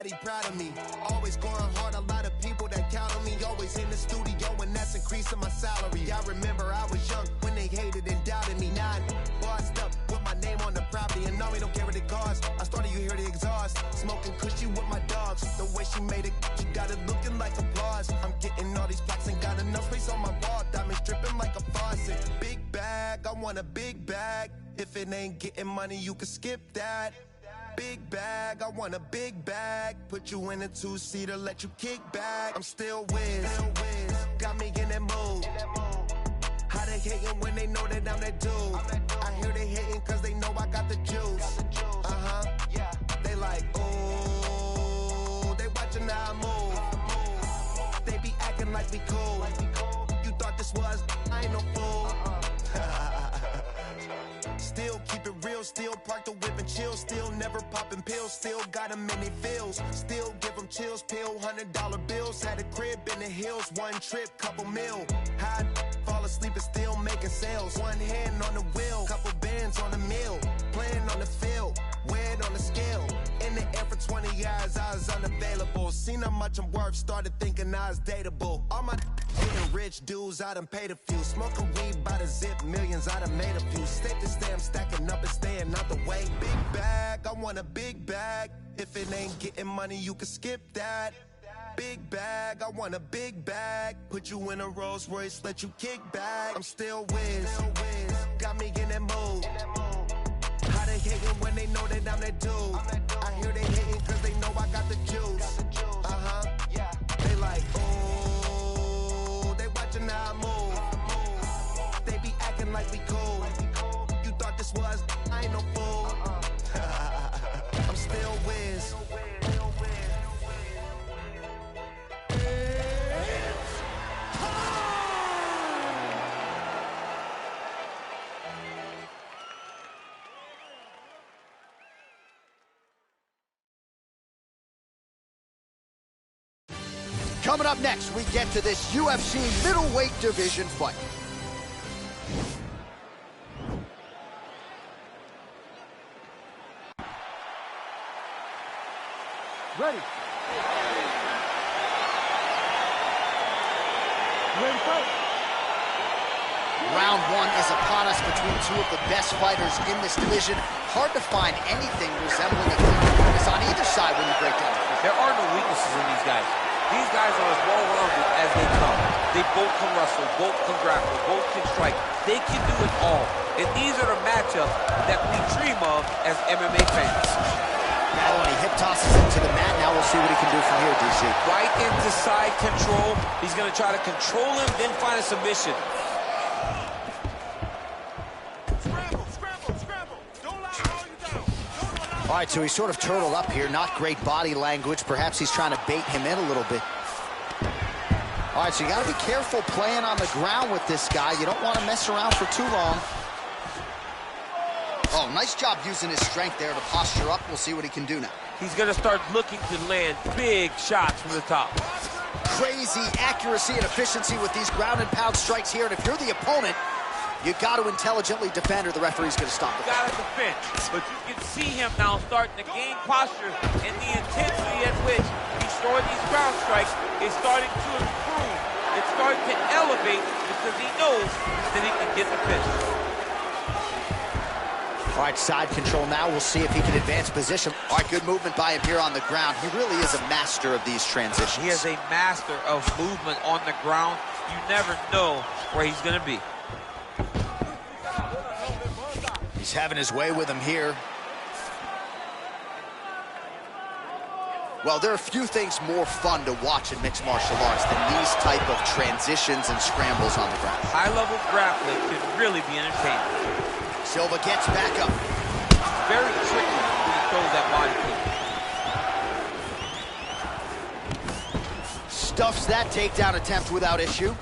Proud of me, always going hard, a lot of people that count on me, always in the studio and that's increasing my salary. I remember I was young when they hated and doubted me. Now I'm bossed up with my name on the property and now we don't care what it costs. I started, you hear the exhaust, smoking cushy with my dogs. The way she made it, she got it looking like applause. I'm getting all these plaques and got enough space on my wall. Diamonds dripping like a faucet. Big bag, I want a big bag. If it ain't getting money, you can skip that. Big bag, I want a big bag. Put you in a two-seater, let you kick back. I'm still whiz, got me in that mood. How they hating when they know that I'm that dude? I hear they hating cause they know I got the juice. They like, ooh, they watching how I move. They be acting like we cool. You thought this was, I ain't no fool. Still keep it real, still park the whip and chill, still never popping pills, still got them in their feels, still give them chills, pill, $100 bills, had a crib in the hills, one trip, couple mil, high, fall asleep and still making sales, one hand on the wheel, couple bands on the mill, playing on the field, weighed on the scale, in the air for 20 years, I was unavailable, seen how much I'm worth, started thinking I was dateable, all my getting rich dudes, I done paid a few, smoking weed by the zip, millions, I done made a few, step to stay, I'm stacking up and staying out the way, big bag, I want a big bag, if it ain't getting money, you can skip that, big bag, I want a big bag, put you in a Rolls Royce, let you kick back, I'm still whiz, got me in that mood, how they hating when they know that I'm that dude, I hear they hating cause they know I got the juice, they like, ooh, they watching how I move, they be acting like we cool, you thought this was, I ain't no fool, I'm still whiz. Coming up next, we get to this UFC middleweight division fight. Ready. Ready to fight. Round one is upon us between two of the best fighters in this division. Hard to find anything resembling a clean weakness on either side when you break down. There are no weaknesses in these guys. These guys are as well-rounded as they come. They both can wrestle, both can grapple, both can strike. They can do it all. And these are the matchups that we dream of as MMA fans. Now when he hip tosses him to the mat, now we'll see what he can do from here, DC. Right into side control. He's going to try to control him, then find a submission. All right, so he's sort of turtled up here. Not great body language. Perhaps he's trying to bait him in a little bit. All right, so you got to be careful playing on the ground with this guy. You don't want to mess around for too long. Oh, nice job using his strength there to posture up. We'll see what he can do now. He's going to start looking to land big shots from the top. Crazy accuracy and efficiency with these ground and pound strikes here. And if you're the opponent, you got to intelligently defend or the referee's going to stop it. Got to defend, but you can see him now starting to gain posture, and the intensity at which he's throwing these ground strikes is starting to improve. It's starting to elevate because he knows that he can get the finish. All right, side control now. We'll see if he can advance position. All right, good movement by him here on the ground. He really is a master of these transitions. He is a master of movement on the ground. You never know where he's going to be. He's having his way with him here. Well, there are few things more fun to watch in mixed martial arts than these type of transitions and scrambles on the ground. High-level grappling can really be entertaining. Silva gets back up. It's very tricky when he throws that body kick. Stuffs that takedown attempt without issue.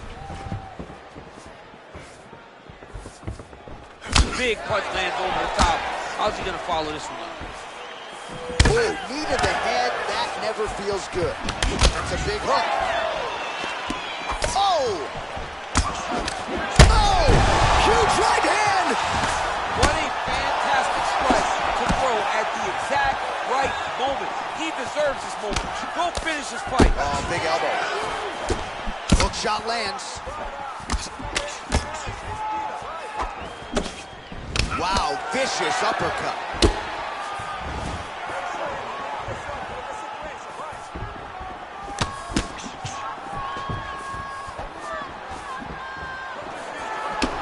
Big punch lands over the top. How's he gonna follow this one up? Ooh, knee to the head, that never feels good. That's a big hook. Oh! Oh! Huge right hand! What a fantastic strike to throw at the exact right moment. He deserves this moment. Go finish this fight. Oh, big elbow. Hook shot lands. Wow, vicious uppercut.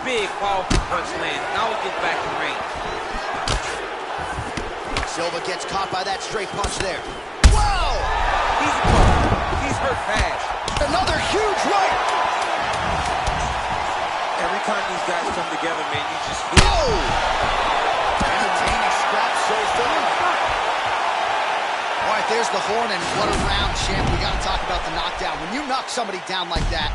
Big, powerful punch lands. Now he gets back in range. Silva gets caught by that straight punch there. Whoa! He's caught. He's hurt bad. Another huge right. Every time these guys come together, man, you just feel. Oh! Entertaining scrap so far. All right, there's the horn, and what a round, champ. We got to talk about the knockdown. When you knock somebody down like that,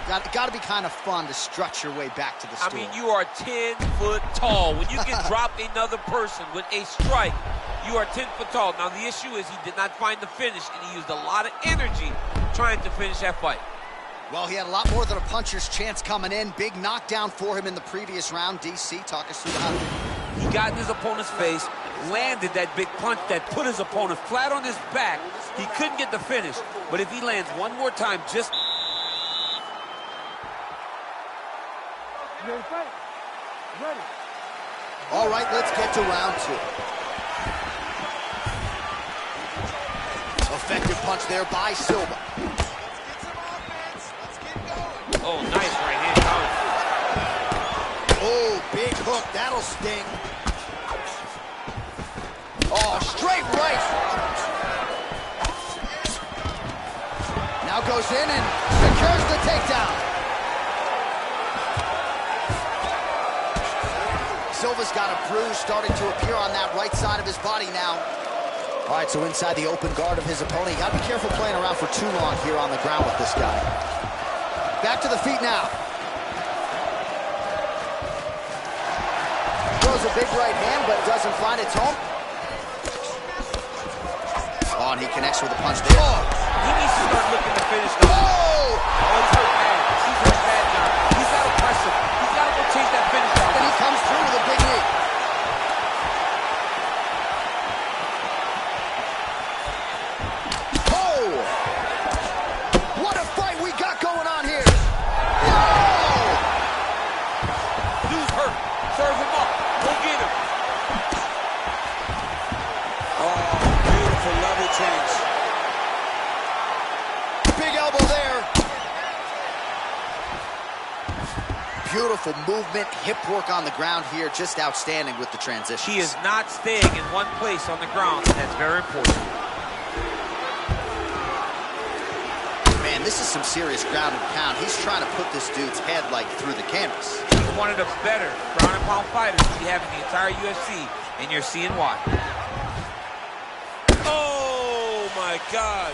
got to be kind of fun to strut your way back to the store. I mean, you are 10 foot tall. When you can drop another person with a strike, you are 10 foot tall. Now, the issue is he did not find the finish, and he used a lot of energy trying to finish that fight. Well, he had a lot more than a puncher's chance coming in. Big knockdown for him in the previous round. DC, talk us through that. He got in his opponent's face, landed that big punch that put his opponent flat on his back. He couldn't get the finish, but if he lands one more time, just... Ready, fight. Ready. All right, let's get to round two. Effective punch there by Silva. Oh, nice right hand counter. Oh, big hook, that'll sting. Oh, straight right. Now goes in and secures the takedown. Silva's got a bruise starting to appear on that right side of his body now. All right, so inside the open guard of his opponent. You gotta be careful playing around for too long here on the ground with this guy. Back to the feet now. Throws a big right hand, but doesn't find its home. Oh, and he connects with a punch there. Oh! He needs to start looking to finish now. Oh! Oh, he's hurt bad. He's hurt bad now. He's got to press him. He's got to go chase that finish down. And he comes through with a big knee. Oh! What a fight we got going on here. Oh! Dude's hurt. Serve him up. Go get him. Oh, beautiful level change. Big elbow there. Beautiful movement, hip work on the ground here. Just outstanding with the transition. He is not staying in one place on the ground, and that's very important. Man, this is some serious ground and pound. He's trying to put this dude's head like through the canvas. He's one of the better ground and pound fighters we have in the entire UFC, and you're seeing why. Oh my God.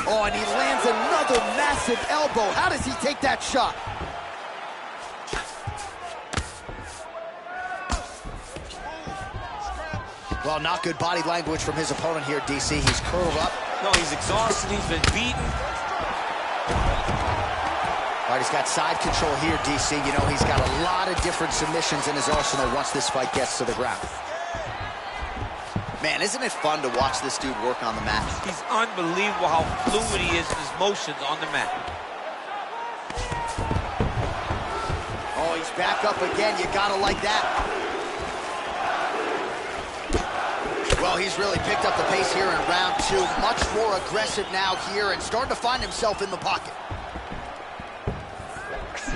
Oh, and he lands another massive elbow. How does he take that shot? Well, not good body language from his opponent here, DC. He's curled up. No, he's exhausted. He's been beaten. All right, he's got side control here, DC. You know, he's got a lot of different submissions in his arsenal once this fight gets to the ground. Man, isn't it fun to watch this dude work on the mat? He's unbelievable how fluid he is in his motions on the mat. Oh, he's back up again. You gotta like that. Well, he's really picked up the pace here in round two. Much more aggressive now here and starting to find himself in the pocket.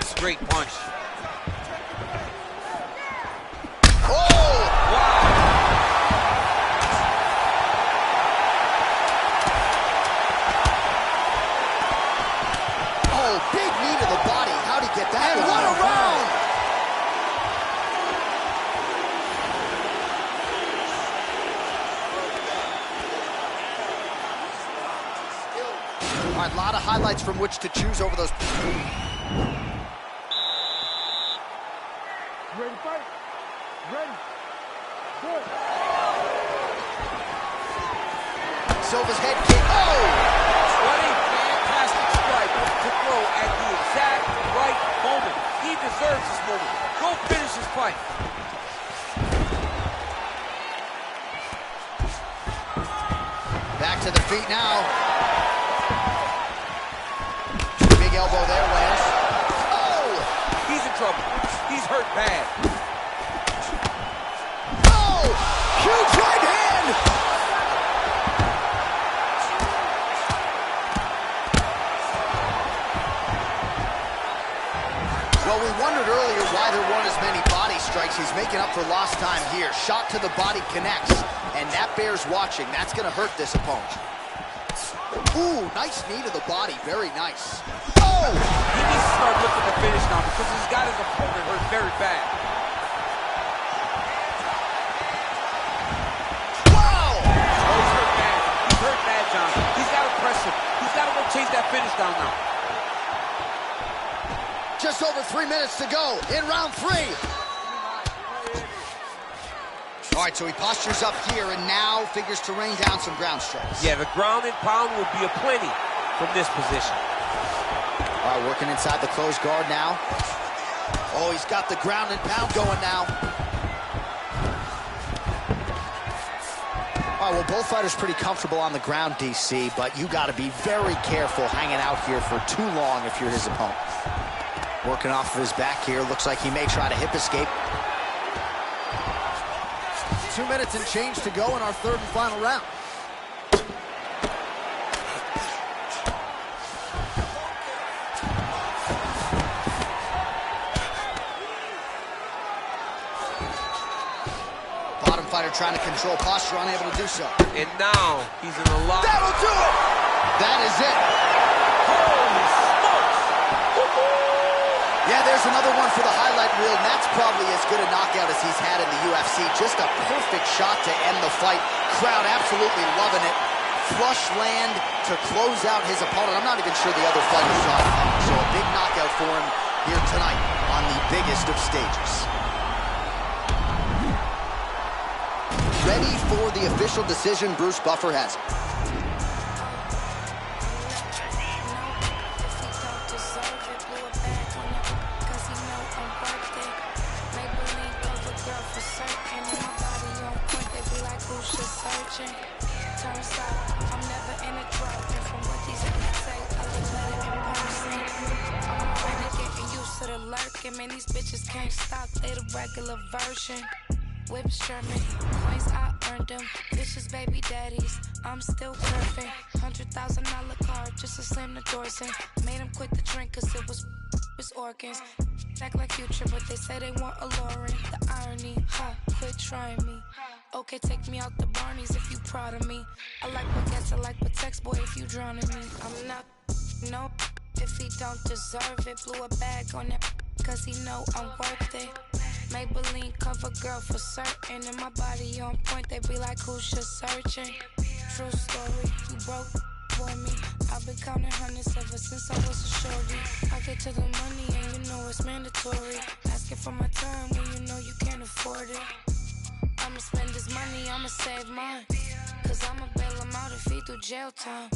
Straight punch. Oh! Wow. Oh, big knee to the body. How'd he get that? And what a round! All right, a lot of highlights from which to choose over those. Ready, fight. Ready. Good. Silva's head kick. Oh! What a fantastic strike to throw at the exact right moment. He deserves this moment. Go finish his fight. Back to the feet now. Big elbow there, lands. Oh! He's in trouble. He's hurt bad. Oh! Huge right hand! Well, we wondered earlier why there weren't as many body strikes. He's making up for lost time here. Shot to the body connects, and that bears watching. That's going to hurt this opponent. Ooh, nice knee to the body. Very nice. Oh! He needs to start looking to finish now because he's got his opponent hurt very bad. Wow! Oh, he's hurt bad. He's hurt bad, John. He's got to press him. He's got to go chase that finish down now. Just over 3 minutes to go in round 3. All right, so he postures up here and now figures to rain down some ground strikes. Yeah, the ground and pound will be aplenty from this position. All right, working inside the closed guard now. Oh, he's got the ground and pound going now. All right, well, both fighters pretty comfortable on the ground, DC, but you got to be very careful hanging out here for too long if you're his opponent. Working off of his back here. Looks like he may try to hip escape. 2 minutes and change to go in our third and final round. Bottom fighter trying to control posture, unable to do so. And now he's in a lot. That'll do it! That is it. Holy smokes! Yeah, there's another one for the highlight reel, and that's probably as good a knockout as he's had in the UFC. Just a perfect shot to end the fight. Crowd absolutely loving it. Flush land to close out his opponent. I'm not even sure the other fighter saw it coming. So a big knockout for him here tonight on the biggest of stages. Ready for the official decision. Bruce Buffer has it. Man, these bitches can't stop, they the regular version. Whips German, coins I earned them. Vicious baby daddies, I'm still perfect. $100,000 car just to slam the doors in. Made him quit the drink cause it was his organs. Act like Future, but they say they want alluring. The irony, quit trying me. Okay, take me out the Barneys if you proud of me. I like baguettes, I like Patex, boy, if you drowning me. I'm not, no, if he don't deserve it. Blew a bag on that cause he know I'm worth it. Maybelline cover girl for certain. And my body on point, they be like, who's just searching? True story, you broke for me. I've been counting hundreds ever since I was a shorty. I get to the money and you know it's mandatory. Asking for my time when you know you can't afford it. I'ma spend this money, I'ma save mine. Cause I'ma bail him out if he do jail time.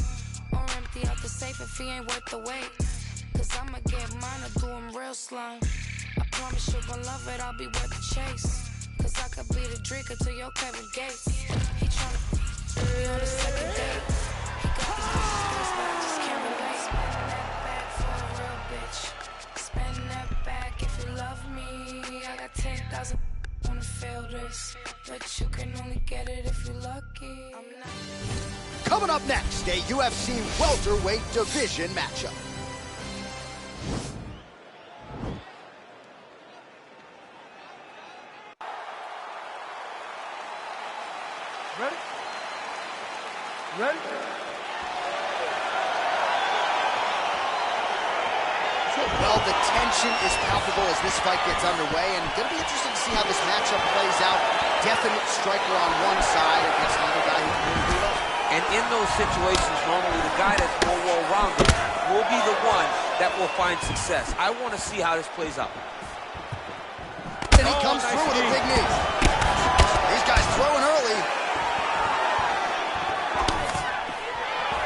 Or empty out the safe if he ain't worth the wait. Cause I'ma get mine or do him real slime. I promise you gon' love it, I'll be worth the chase. Cause I could be the drinker to your Kevin Gates. He tryna be on the second date. He got these bitches, but I just can't relate. Spend that bag for a real bitch. Spend that bag if you love me. I got 10,000 wanna feel this. But you can only get it if you're lucky. I'm not. Coming up next, a UFC welterweight division matchup. Ready? Ready? Well, the tension is palpable as this fight gets underway, and going to be interesting to see how this matchup plays out. Definite striker on one side against another guy who can really do it. And in those situations, normally the guy that's more well-rounded will be the one that will find success. I want to see how this plays out. And he comes through with a big knee. These guys throwing early.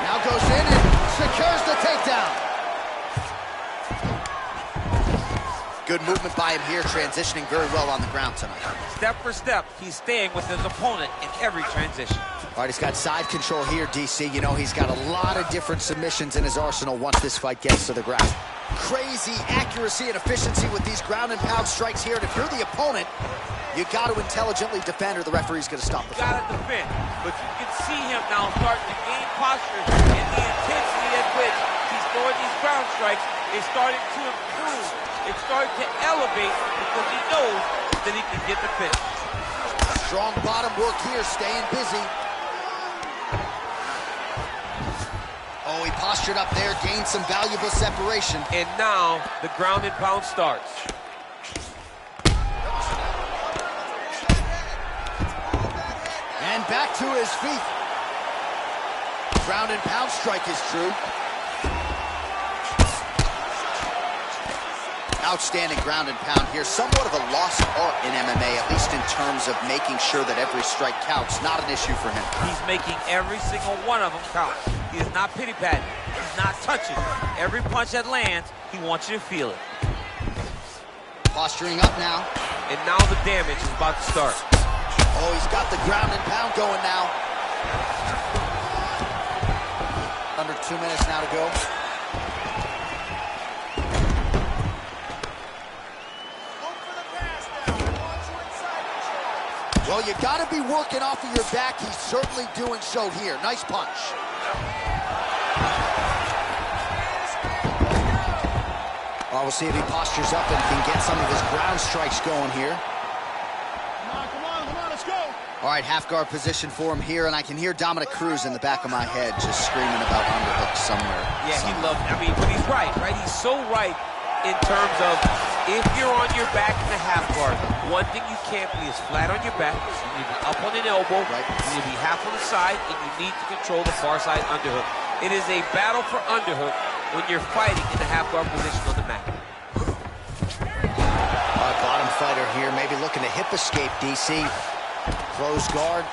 Now goes in and secures the takedown. Good movement by him here, transitioning very well on the ground tonight. Step for step, he's staying with his opponent in every transition. All right, he's got side control here, DC. You know, he's got a lot of different submissions in his arsenal once this fight gets to the ground. Crazy accuracy and efficiency with these ground and pound strikes here. And if you're the opponent, you got to intelligently defend or the referee's going to stop the fight. Got to defend, but you can see him now starting to gain posture, and the intensity at which he's throwing these ground strikes is starting to improve. It's starting to elevate because he knows that he can get the finish. Strong bottom work here, staying busy. Oh, he postured up there, gained some valuable separation. And now the ground and pound starts. And back to his feet. Ground and pound strike is true. Outstanding ground and pound here. Somewhat of a lost art in MMA, at least in terms of making sure that every strike counts. Not an issue for him. He's making every single one of them count. He is not pity-patting. He's not touching. Every punch that lands, he wants you to feel it. Posturing up now. And now the damage is about to start. Oh, he's got the ground and pound going now. Under 2 minutes now to go. Well, you got to be working off of your back. He's certainly doing so here. Nice punch. Well, we'll see if he postures up and can get some of his ground strikes going here. Come on, let's go. All right, half guard position for him here, and I can hear Dominic Cruz in the back of my head just screaming about underhooks somewhere. Yeah, he loves it. I mean, but he's right? He's so right in terms of if you're on your back in the half guard, one thing you can't be is flat on your back. You need to be up on an elbow. Right. You need to be half on the side, and you need to control the far side underhook. It is a battle for underhook when you're fighting in the half guard position on the mat. Bottom fighter here, maybe looking to hip escape, DC. Close guard.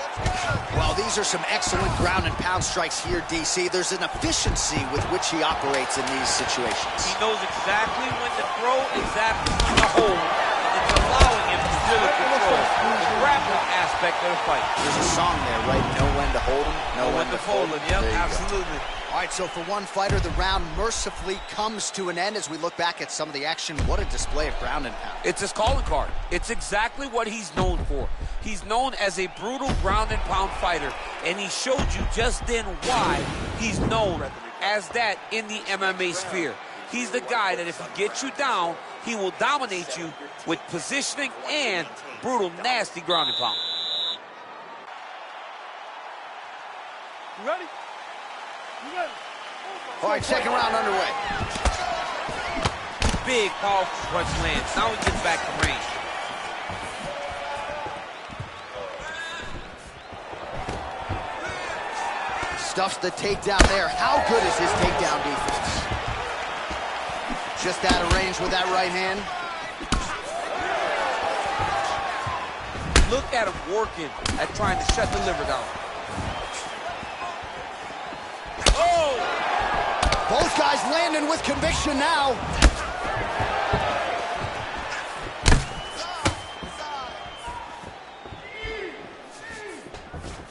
Well, these are some excellent ground and pound strikes here, DC. There's an efficiency with which he operates in these situations. He knows exactly when to throw, exactly when to hold, and it's allowing him to really control the grappling aspect of the fight. There's a song there, right? Know when to hold him, know when to fold him. Yep, absolutely. All right, so for one fighter, the round mercifully comes to an end as we look back at some of the action. What a display of ground and pound. It's his calling card. It's exactly what he's known for. He's known as a brutal ground and pound fighter, and he showed you just then why he's known as that in the MMA sphere. He's the guy that if he gets you down, he will dominate you with positioning and brutal, nasty ground and pound. You ready? All right, second round underway. Big, powerful punch lands. Now he gets back to range. Stuffs the takedown there. How good is his takedown defense? Just out of range with that right hand. Look at him working at trying to shut the liver down. Oh! Both guys landing with conviction now.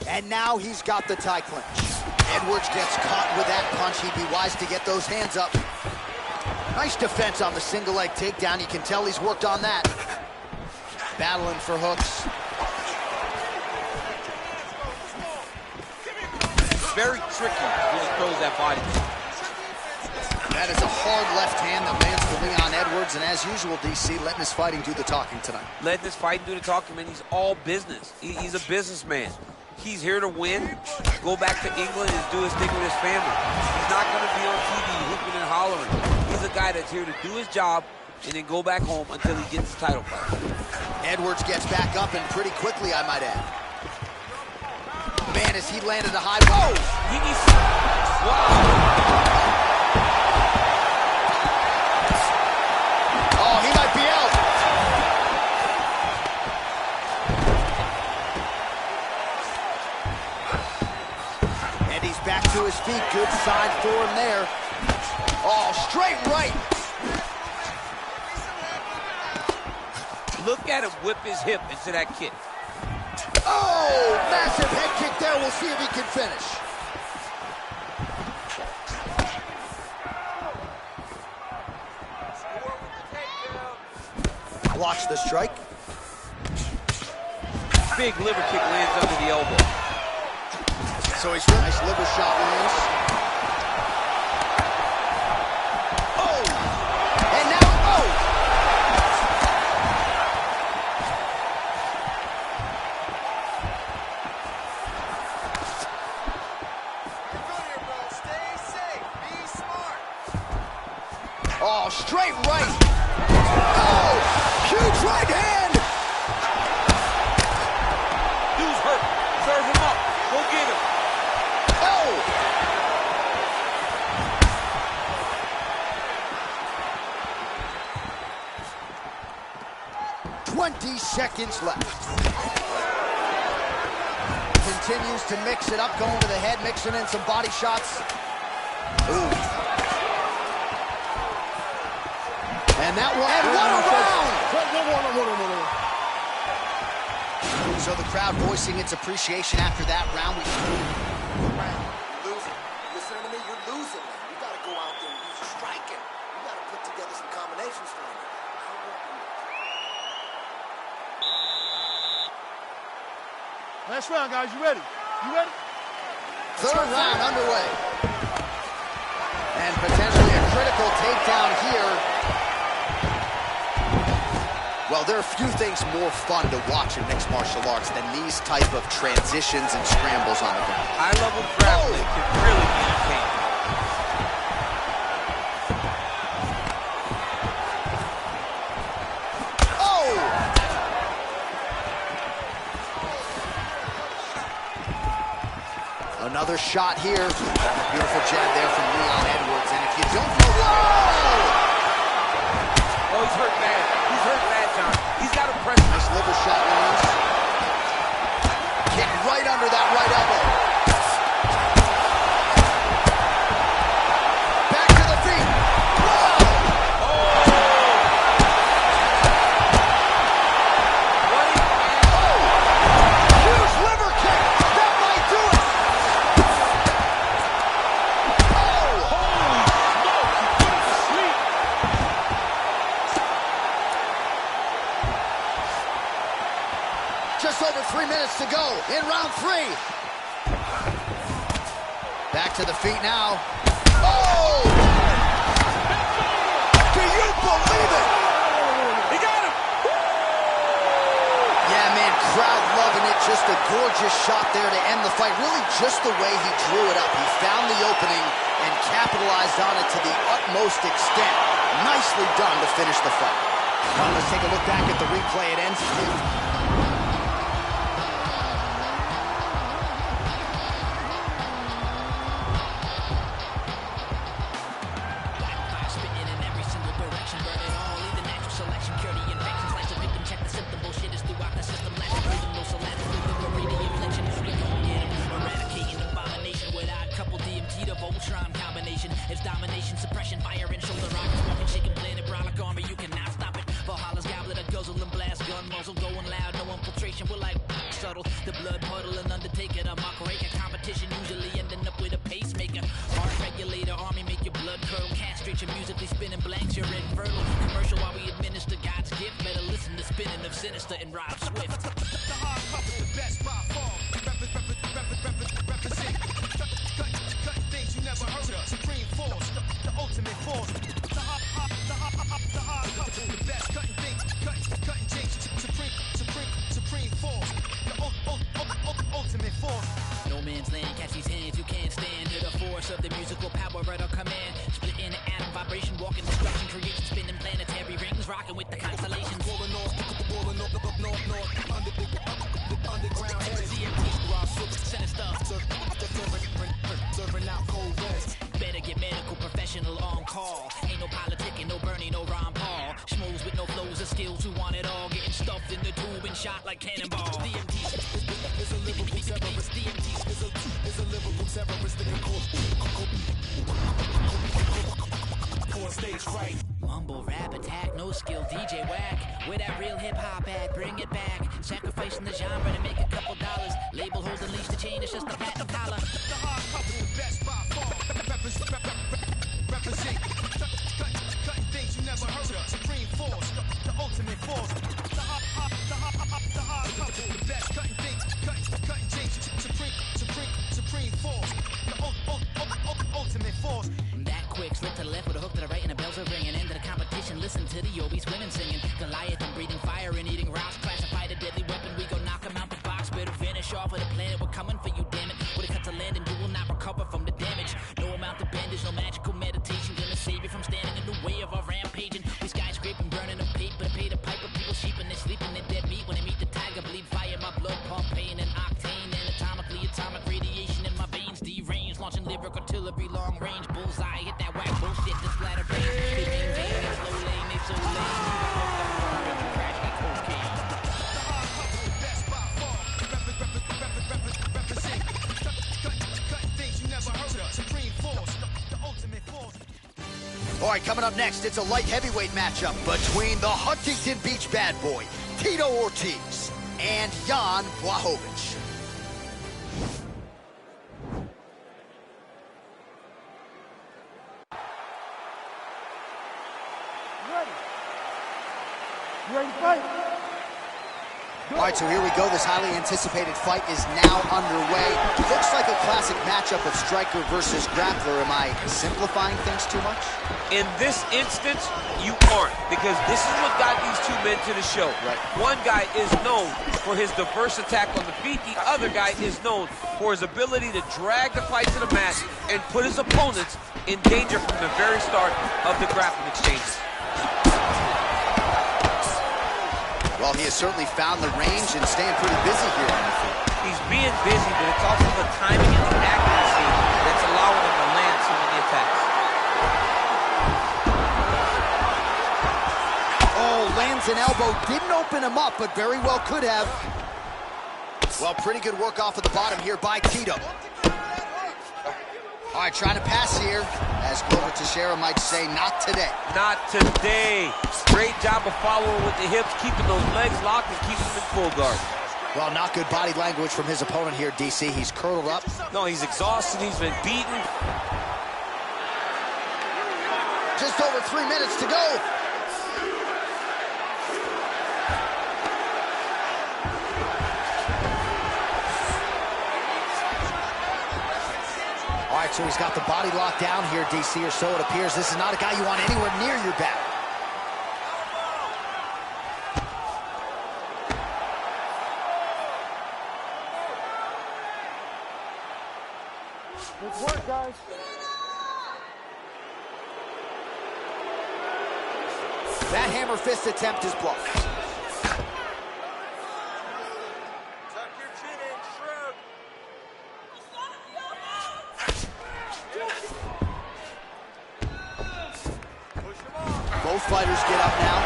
And now he's got the tie clinch. Edwards gets caught with that punch. He'd be wise to get those hands up. Nice defense on the single leg takedown. You can tell he's worked on that. Battling for hooks. Very tricky when he throws that body. That is a hard left hand that lands for Leon Edwards, and as usual, DC, letting his fighting do the talking tonight. Letting his fighting do the talking, man. He's all business. He's a businessman. He's here to win, go back to England and do his thing with his family. He's not going to be on TV hooping and hollering. He's a guy that's here to do his job and then go back home until he gets the title fight. Edwards gets back up and pretty quickly, I might add. Man, as he landed a high... Oh! He needs to... Wow! Oh, he might be out. And he's back to his feet. Good sign for him there. Oh, straight right. Look at him whip his hip into that kick. Oh, massive head kick there. We'll see if he can finish. Blocks the strike. Big liver kick lands under the elbow. So he's nice liver shot lands. Oh! And now, oh! You're good here, bro. Stay safe. Be smart. Oh, straight right. Oh! Huge right hand! Dude's hurt. Serve him up. Go get him. Oh! 20 seconds left. Continues to mix it up, going to the head, mixing in some body shots. Ooh. And that one, and what a round! So the crowd voicing its appreciation after that round. You're losing. Listen to me, you're losing now. You gotta go out there and use your striking. You gotta put together some combinations for me. Last round, guys. You ready? You ready? Third round underway. And potentially a critical takedown here. Well, there are few things more fun to watch in mixed martial arts than these type of transitions and scrambles on the ground. High-level grappling can really be entertaining. Oh! Another shot here. Beautiful jab there from Leon Edwards. And if you don't know... Whoa! Oh, he's hurt bad. He's hurt bad, John. He's got to press. Nice liver shot lands. Kick right under that right elbow. Back to the feet. Whoa! Oh! Huge liver kick. That might do it. Oh! Just over 3 minutes to go in round 3. Back to the feet now. Oh! Do you believe it? He got him! Yeah, man, crowd loving it. Just a gorgeous shot there to end the fight. Really just the way he drew it up. He found the opening and capitalized on it to the utmost extent. Nicely done to finish the fight. Well, let's take a look back at the replay. It ends. The blood puddle and undertaker, the mocker competition usually ending up with a pacemaker. Heart regulator, army make your blood curdle, castrate your musically spinning blanks, you're infertile. Commercial while we administer God's gift, better listen to spinning of Sinister and Rob Swift. The hard puppet, the best by far. Represent, cutting things you never heard of. Supreme force, the ultimate force. The hard puppet, the best cutting things, cutting things. Supreme force. Ultimate force. No man's land, catch these hands, you can't stand to the force of the musical power at our command. Split in atom vibration, walking destruction, creation, spinning planetary rings, rocking with the constellations. Rolling north, underground heads, sinister, serving out cold west. Better get medical professional on call. Ain't no politicking, no Bernie, no Ron Paul. Schmoes with no flows or skills who want it all. Getting stuffed in the tube and shot like cannonballs. DMT is a lyrical terrorist. DMT is a lyrical terrorist. Core stage right. Mumble rap attack, no skill DJ whack. With that real hip hop act, bring it back. Sacrificing the genre to make a couple dollars. Label holds the leash, the chain is just a platinum collar. The hard hustle, best by far. Represent, cutting things you never heard of. Supreme force, the ultimate force. The hard hustle, the best cutting things, cutting things. Supreme force, the ultimate force. That quick, slip to the left with a hook to the right and the bells are ringing. End of the competition, listen to the Yobis women singing. Goliath and breathing fire and eating rocks. Classified a deadly weapon, we go knock him out the box. Better finish off with a planet, we're coming for you, damn it. With a cut to land and you will not recover from the damage. No amount of bandage, no magical meditation gonna save you from standing in the way of our rampaging. We skyscraping, burning the paper, pay the piper. People sheeping, they sleeping, they dead meat. When they meet the tiger, bleed fire, my blood pump pain and octane. Anatomically, atomic radiation in my veins, deranged. Launching lyric artillery, long range, bullseye. Hit that whack bullshit, the splatter brain. They maintain that slow lane, they so lame. Crash like cocaine. The hard hustle, best by far. Represent, cutting things you never heard of. Supreme force, the ultimate force. All right, coming up next, it's a light heavyweight matchup between the Huntington Beach bad boy, Tito Ortiz, and Jan Blachowicz. You ready to fight? All right, so here we go. This highly anticipated fight is now underway. Looks like a classic matchup of striker versus grappler. Am I simplifying things too much? In this instance, you aren't, because this is what got these two men to the show. Right. One guy is known for his diverse attack on the feet. The other guy is known for his ability to drag the fight to the mat and put his opponents in danger from the very start of the grappling exchanges. Well, he has certainly found the range and staying pretty busy here on the field. He's being busy, but it's also the timing and the accuracy that's allowing him to land so many attacks. Oh, lands an elbow. Didn't open him up, but very well could have. Well, pretty good work off of the bottom here by Tito. All right, trying to pass here. As Glover Teixeira might say, not today. Not today. Great job of following with the hips, keeping those legs locked and keeping them in full guard. Well, not good body language from his opponent here, DC. He's curled up. No, he's exhausted. He's been beaten. Just over 3 minutes to go. All right, so he's got the body locked down here, DC, or so it appears. This is not a guy you want anywhere near your back. Good work, guys. That hammer fist attempt is blocked. Both fighters get up now.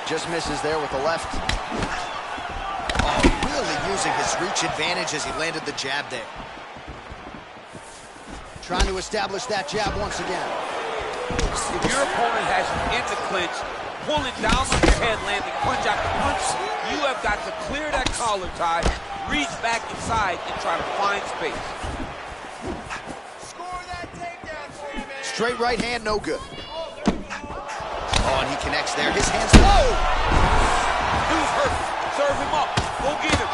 Just misses there with the left. Oh, really using his reach advantage as he landed the jab there. Trying to establish that jab once again. If your opponent has you in the clinch, pulling down on your head, landing punch after punch, you have got to clear that collar tie, reach back inside, and try to find space. Straight right hand, no good. Oh, and he connects there. His hands low. Dude's hurt. Serve him up. Go get him.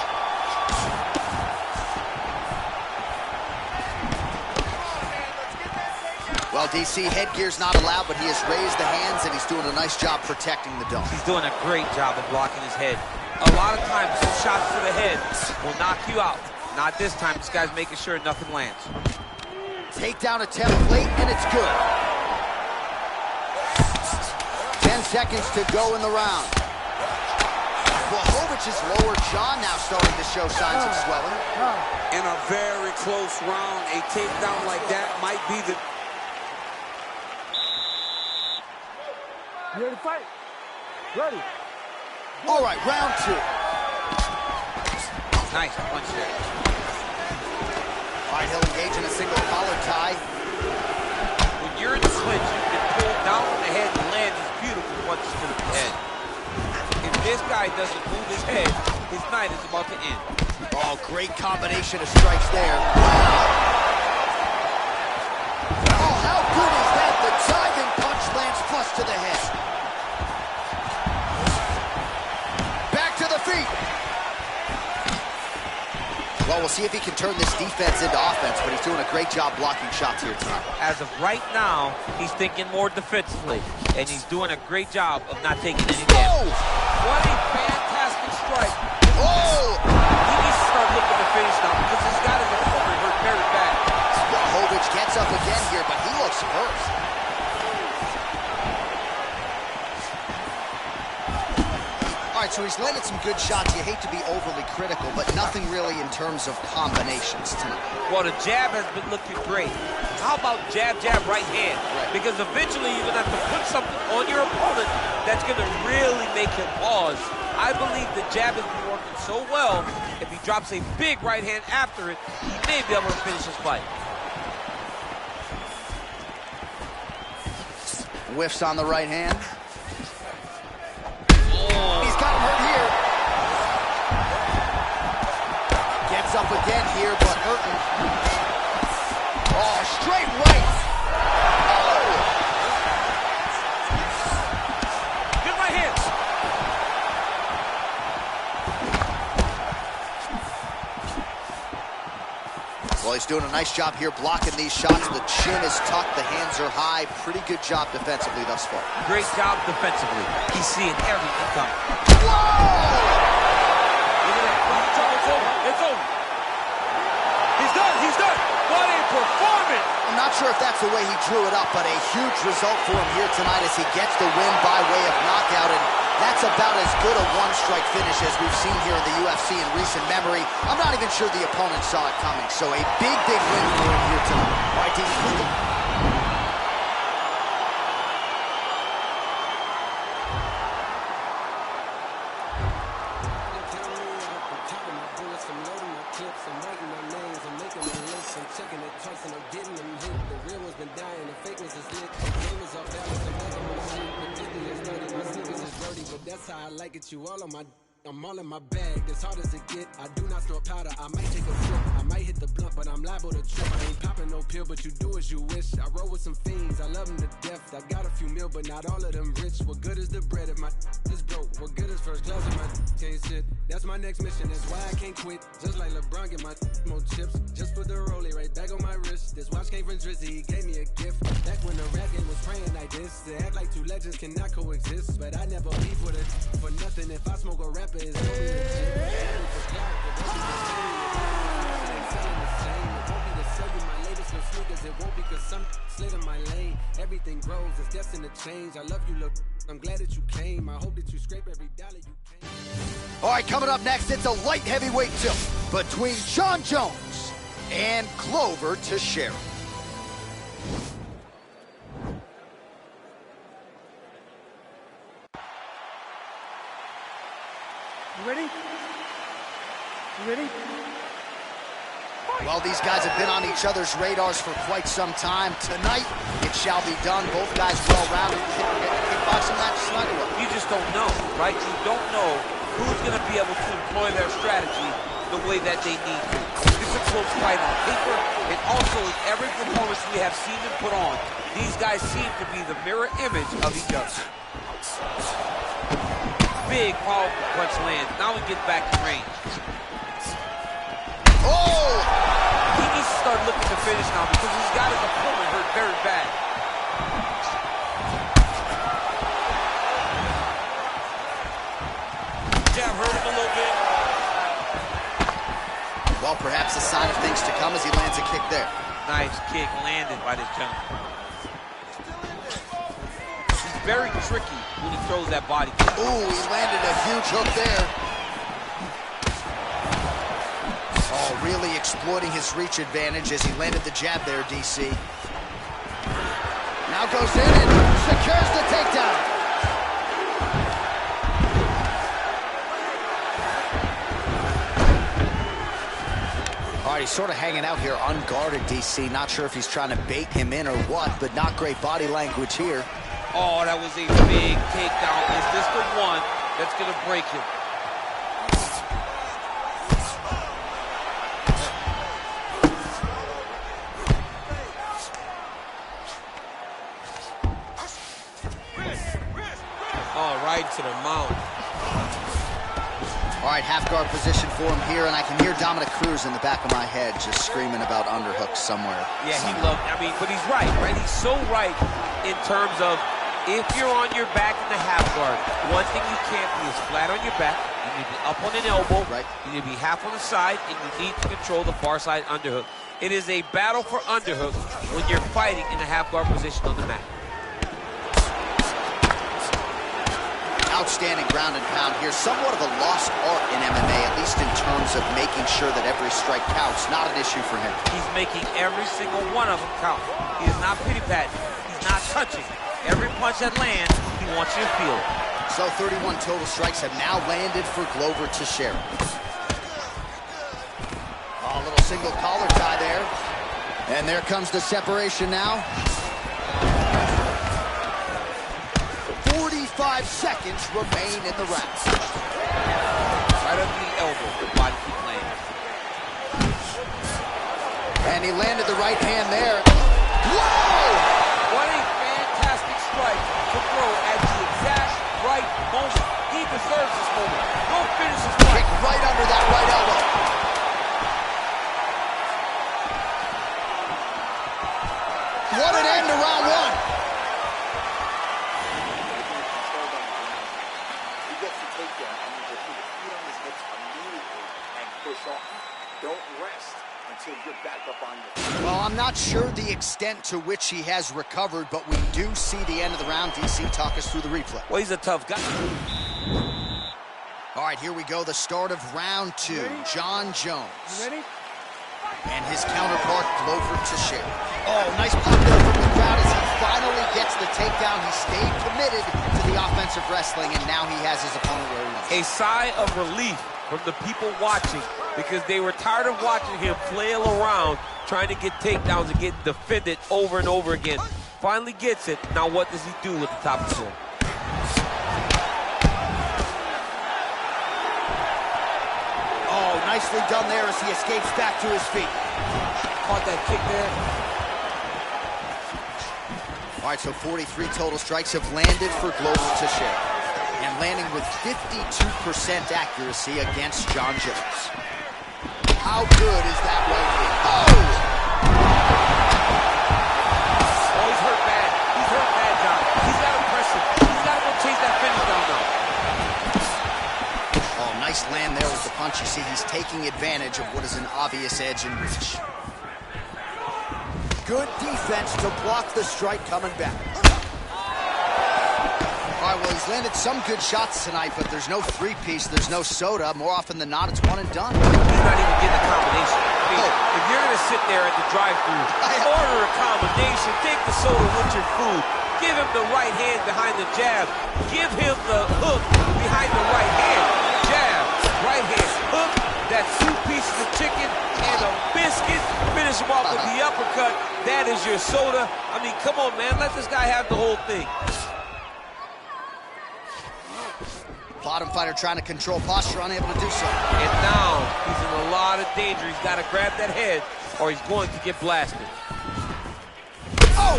Well, DC, headgear's not allowed, but he has raised the hands, and he's doing a nice job protecting the dome. He's doing a great job of blocking his head. A lot of times, some shots to the head will knock you out. Not this time. This guy's making sure nothing lands. Takedown attempt late, and it's good. 10 seconds to go in the round. Blachowicz's lower jaw now starting to show signs of swelling. In a very close round, a takedown like that might be the... You ready to fight? Ready. All right, round two. Nice punch there. All right, he'll engage in a single collar tie. When you're in the clinch, you can punches to the head. If this guy doesn't move his head, his night is about to end. Oh, great combination of strikes there. Oh, how good is that? The diving punch lands flush to the head. Back to the feet. Well, we'll see if he can turn this defense into offense, but he's doing a great job blocking shots here tonight. As of right now, he's thinking more defensively, and he's doing a great job of not taking any damage. What a fantastic strike. Oh! He needs to start looking to finish now because he's got his opponent hurt very bad. Hovich gets up again here, but he looks hurt. All right, so he's landed some good shots. You hate to be overly critical, but nothing really in terms of combinations tonight. Well, the jab has been looking great. How about jab, jab, right hand? Right. Because eventually you're going to have to put something on your opponent that's going to really make him pause. I believe the jab has been working so well, if he drops a big right hand after it, he may be able to finish his fight. Whiffs on the right hand. He's got him hurt here. Gets up again here, but hurting. Oh, straight right. Oh. Good right hands. Well, he's doing a nice job here blocking these shots. The chin is tucked, the hands are high. Pretty good job defensively thus far. Great job defensively. He's seeing everything coming. Whoa! Look at that. It's over. It's over. He's done. He's done. What a performance. I'm not sure if that's the way he drew it up, but a huge result for him here tonight as he gets the win by way of knockout. And that's about as good a one-strike finish as we've seen here in the UFC in recent memory. I'm not even sure the opponent saw it coming. So a big, big win for him here tonight. All right, Dean. You all on my, I'm all in my bag, as hard as it get. I do not snort powder, I might take a sip. I might hit the blunt, but I'm liable to trip. I ain't popping no pill, but you do as you wish. I roll with some fiends, I love them to death. I got a few mil, but not all of them rich. What good is the bread if my is broke? What good is first class if my can't sit? That's my next mission, that's why I can't quit. Just like LeBron, get my more chips. Just put the rollie right back on my wrist. This watch came from Drizzy, he gave me a gift. Back when the rap game was praying like this. To act like two legends cannot coexist. But I never beef with it for nothing. If I smoke a rapper, it's only legit. It won't be cause some slid in my lane. Everything grows, it's destined to change. I love you, look, I'm glad that you came. I hope that you scrape every dollar you can. All right, coming up next, it's a light heavyweight tilt between John Jones and Glover Teixeira. You ready? You ready? Well, these guys have been on each other's radars for quite some time. Tonight, it shall be done. Both guys well-rounded. Kickboxing match snug away. You just don't know, right? You don't know who's going to be able to employ their strategy the way that they need to. It's a close fight on paper, and also in every performance we have seen them put on, these guys seem to be the mirror image of each other. Big, powerful punch lands. Now we get back in range. Oh! He needs to start looking to finish now because he's got his opponent hurt very bad. Jab hurt him a little bit. Well, perhaps a sign of things to come as he lands a kick there. Nice kick landed by this gentleman. He's very tricky when he throws that body kick. Ooh, he landed a huge hook there. Oh, really exploiting his reach advantage as he landed the jab there, DC. Now goes in and secures the takedown. All right, he's sort of hanging out here unguarded, DC. Not sure if he's trying to bait him in or what, but not great body language here. Oh, that was a big takedown. Is this the one that's going to break him? Oh, right to the mount. All right, half guard position for him here, and I can hear Dominic Cruz in the back of my head just screaming about underhooks somewhere. Yeah, he loved, I mean, but he's right? He's so right in terms of if you're on your back in the half guard, one thing you can't be is flat on your back. You need to be up on an elbow. Right. You need to be half on the side, and you need to control the far side underhook. It is a battle for underhook when you're fighting in the half guard position on the mat. Outstanding ground and pound here. Somewhat of a lost art in MMA, at least in terms of making sure that every strike counts. Not an issue for him. He's making every single one of them count. He is not pity-patting. He's not touching. Every punch that lands, he wants you to feel it. So 31 total strikes have now landed for Glover Teixeira. Oh, a little single collar tie there. And there comes the separation now. 45 seconds remain in the round. Right under the elbow, the body keep landing. And he landed the right hand there. Whoa! What a fantastic strike to throw at the exact right moment. He deserves this moment. Go finish his fight. Kick right under that right elbow. What an end to round one. Well, I'm not sure the extent to which he has recovered, but we do see the end of the round. DC, talk us through the replay. Well, he's a tough guy. All right, here we go. The start of round two. John Jones. You ready? And his counterpart, Glover Teixeira. Oh, nice pop there from the crowd as he finally gets the takedown. He stayed committed to the offensive wrestling, and now he has his opponent where he wants. A sigh of relief from the people watching, because they were tired of watching him flail around trying to get takedowns and get defended over and over again. Finally gets it. Now what does he do with the top of the sword? Oh, nicely done there as he escapes back to his feet. Caught that kick there. All right, so 43 total strikes have landed for Glover Teixeira, and landing with 52% accuracy against John Jones. How good is that right here? Oh! Oh, he's hurt bad. He's hurt bad, John. He's got to press it. He's got to go chase that finish down now. Oh, nice land there with the punch. You see, he's taking advantage of what is an obvious edge and reach. Good defense to block the strike coming back. All right, well, he's landed some good shots tonight, but there's no three-piece, there's no soda. More often than not, it's one and done. He's not even getting a combination. I mean, if you're going to sit there at the drive-thru, order a combination, take the soda with your food, give him the right hand behind the jab, give him the hook behind the right hand, jab, right hand, hook, that's 2 pieces of chicken and a biscuit, finish him off with the uppercut. That is your soda. I mean, come on, man, let this guy have the whole thing. Bottom fighter trying to control posture, unable to do so. And now he's in a lot of danger. He's got to grab that head or he's going to get blasted. Oh!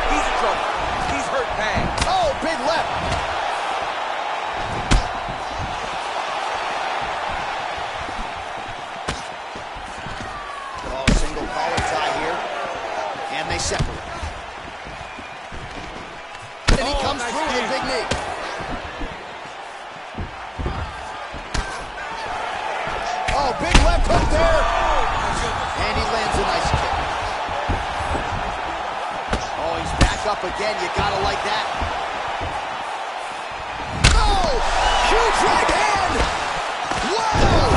He's in trouble. He's hurt bad. Oh, big left. Oh, single collar tie here. And they separate. And he comes nice through with a big knee. Oh, big left hook there. And he lands a nice kick. Oh, he's back up again. You gotta like that. Oh, huge right hand. Wow.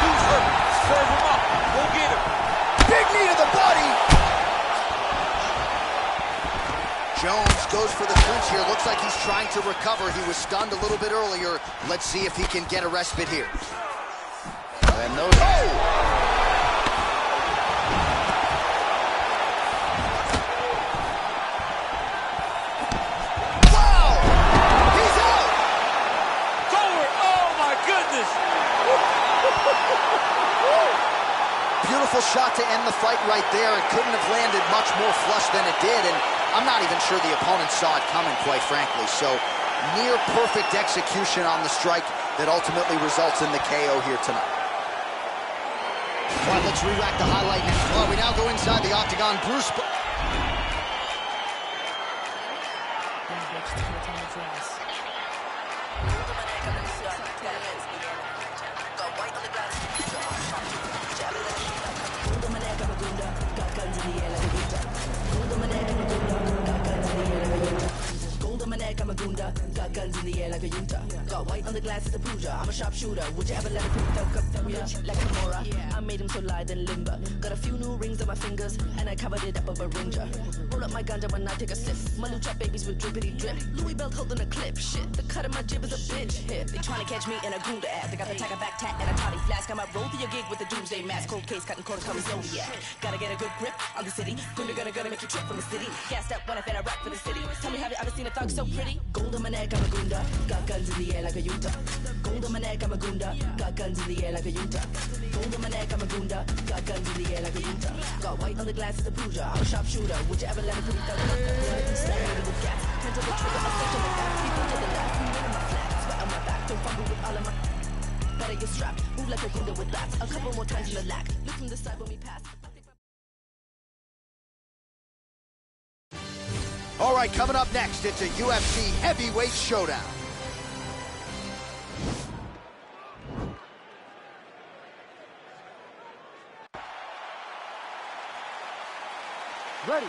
He's hurt. Serve him up. Go get him. Big knee to the body. Jones goes for the clinch here. Looks like he's trying to recover. He was stunned a little bit earlier. Let's see if he can get a respite here. And those. Oh! beautiful shot to end the fight right there. It couldn't have landed much more flush than it did, and I'm not even sure the opponent saw it coming, quite frankly. So, near perfect execution on the strike that ultimately results in the KO here tonight. All right, let's re-rack the highlight now. All right, we now go inside the octagon. Bruce... I'm a gunda, got guns in the air like a yunta. Got white on the glass as a puja. I'm a sharpshooter. Would you ever let a pretty thug up like a Mora? I made him so lithe and limber. Got a few new rings on my fingers, and I covered it up with a ringer. Roll up my ganja when I take a sip. My new trap babies with drippity drip. Louis belt holding a clip. Shit, the cut of my jib is a bitch hit. They trying to catch me in a gunda app. They got the tiger back tat and a toddy flask. I might roll through your gig with a doomsday mask. Cold case, cutting corners, coming Zodiac. Gotta get a good grip on the city. Gonna make you trip from the city. Gassed up when I fed a rap for the city. Tell me, have you ever seen a thug so pretty? Gold on my neck, I'm a gunda. Got guns in the air like a yunta. Gold on my neck, I'm a gunda. Got guns in the air like a yunta. Gold on my neck, I'm a gunda. Got guns in the air like a yunta. Got white on the glass as a puja. I'm a sharpshooter. Would you ever let a pretty thug up? Staring with gas. Turn to the trigger, I stick to the back. People to the left. Who in my flat? Sweat on my back. Don't fumble with all of my... Better get strapped. Move like a gunda with bats. A couple more times in the lack. Look from the side when we pass. All right, coming up next, it's a UFC heavyweight showdown. Ready?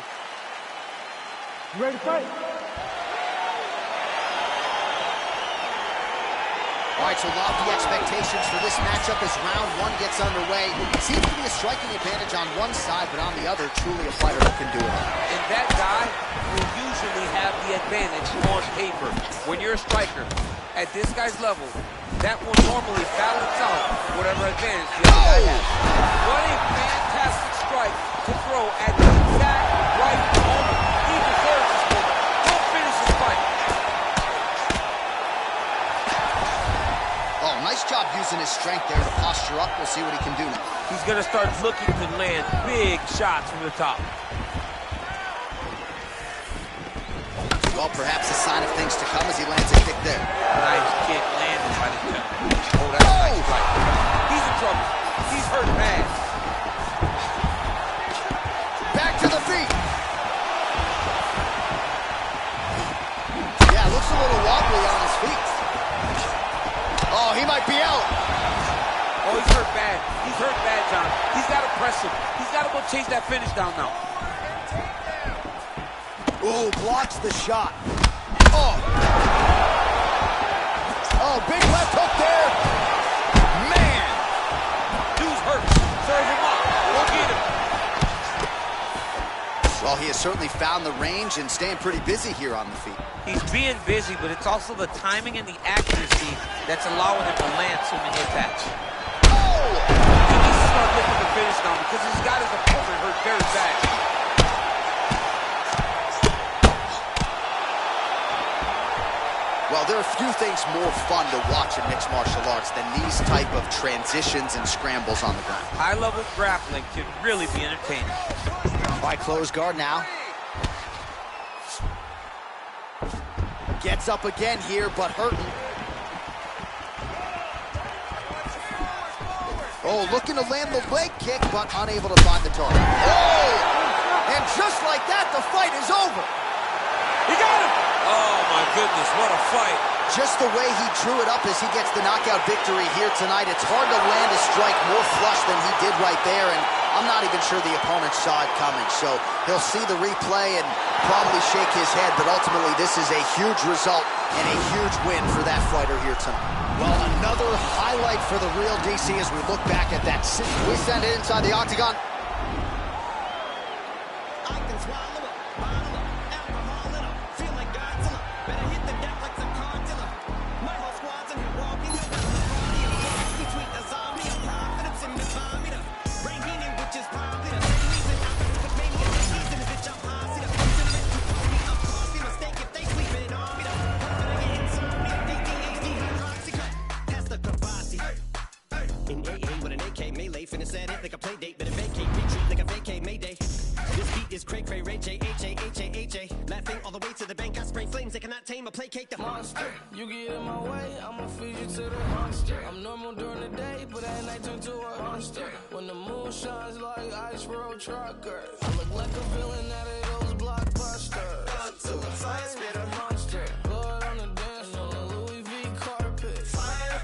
You ready to fight? All right, so lofty expectations for this matchup as round one gets underway. It seems to be a striking advantage on one side, but on the other, truly a fighter who can do it all. And that guy will usually have the advantage on paper. When you're a striker, at this guy's level, that will normally balance out whatever advantage the other guy has. What a fantastic strike to throw at the exact right moment. He deserves this moment. Don't finish this fight. Oh, nice job using his strength there to posture up. We'll see what he can do now. He's going to start looking to land big shots from the top. Well, perhaps a sign of things to come as he lands a kick there. Nice kick landed by the jump. Oh, that's a nice strike. He's in trouble. He's hurt bad. Back to the feet. Yeah, looks a little wobbly on his feet. Oh, he might be out. Oh, he's hurt bad. He's hurt bad, John. He's got to press him. He's got to go chase that finish down now. Ooh, blocks the shot. Oh. Oh, big left hook there. Man. Dude's hurt. Serve him up. Go get him. Well, he has certainly found the range and staying pretty busy here on the feet. He's being busy, but it's also the timing and the accuracy that's allowing him to land so many attacks. Oh! He needs to start looking to finish now because he's got his opponent hurt very bad. Well, there are few things more fun to watch in mixed martial arts than these type of transitions and scrambles on the ground. High-level grappling can really be entertaining. By close guard now. Gets up again here, but hurting. Oh, looking to land the leg kick, but unable to find the target. Oh! And just like that, the fight is over. He got him! Oh, my goodness, what a fight. Just the way he drew it up as he gets the knockout victory here tonight, it's hard to land a strike more flush than he did right there, and I'm not even sure the opponent saw it coming, so he'll see the replay and probably shake his head, but ultimately this is a huge result and a huge win for that fighter here tonight. Well, another highlight for the real DC as we look back at that. We send it inside the octagon. In AA with an AK melee, finna set it like a play date, but is cray cray, Ray J, H-A-H-A-H-A. Laughing all the way to the bank, I spray flames, they cannot tame or placate the monster. You get in my way, I'ma feed you to the monster. I'm normal during the day, but at night turn to a monster. When the moon shines like ice road truckers, I look like a villain out of those blockbusters. To the fire, spit a Monster, blood on the dance floor, Louis V carpet. fire,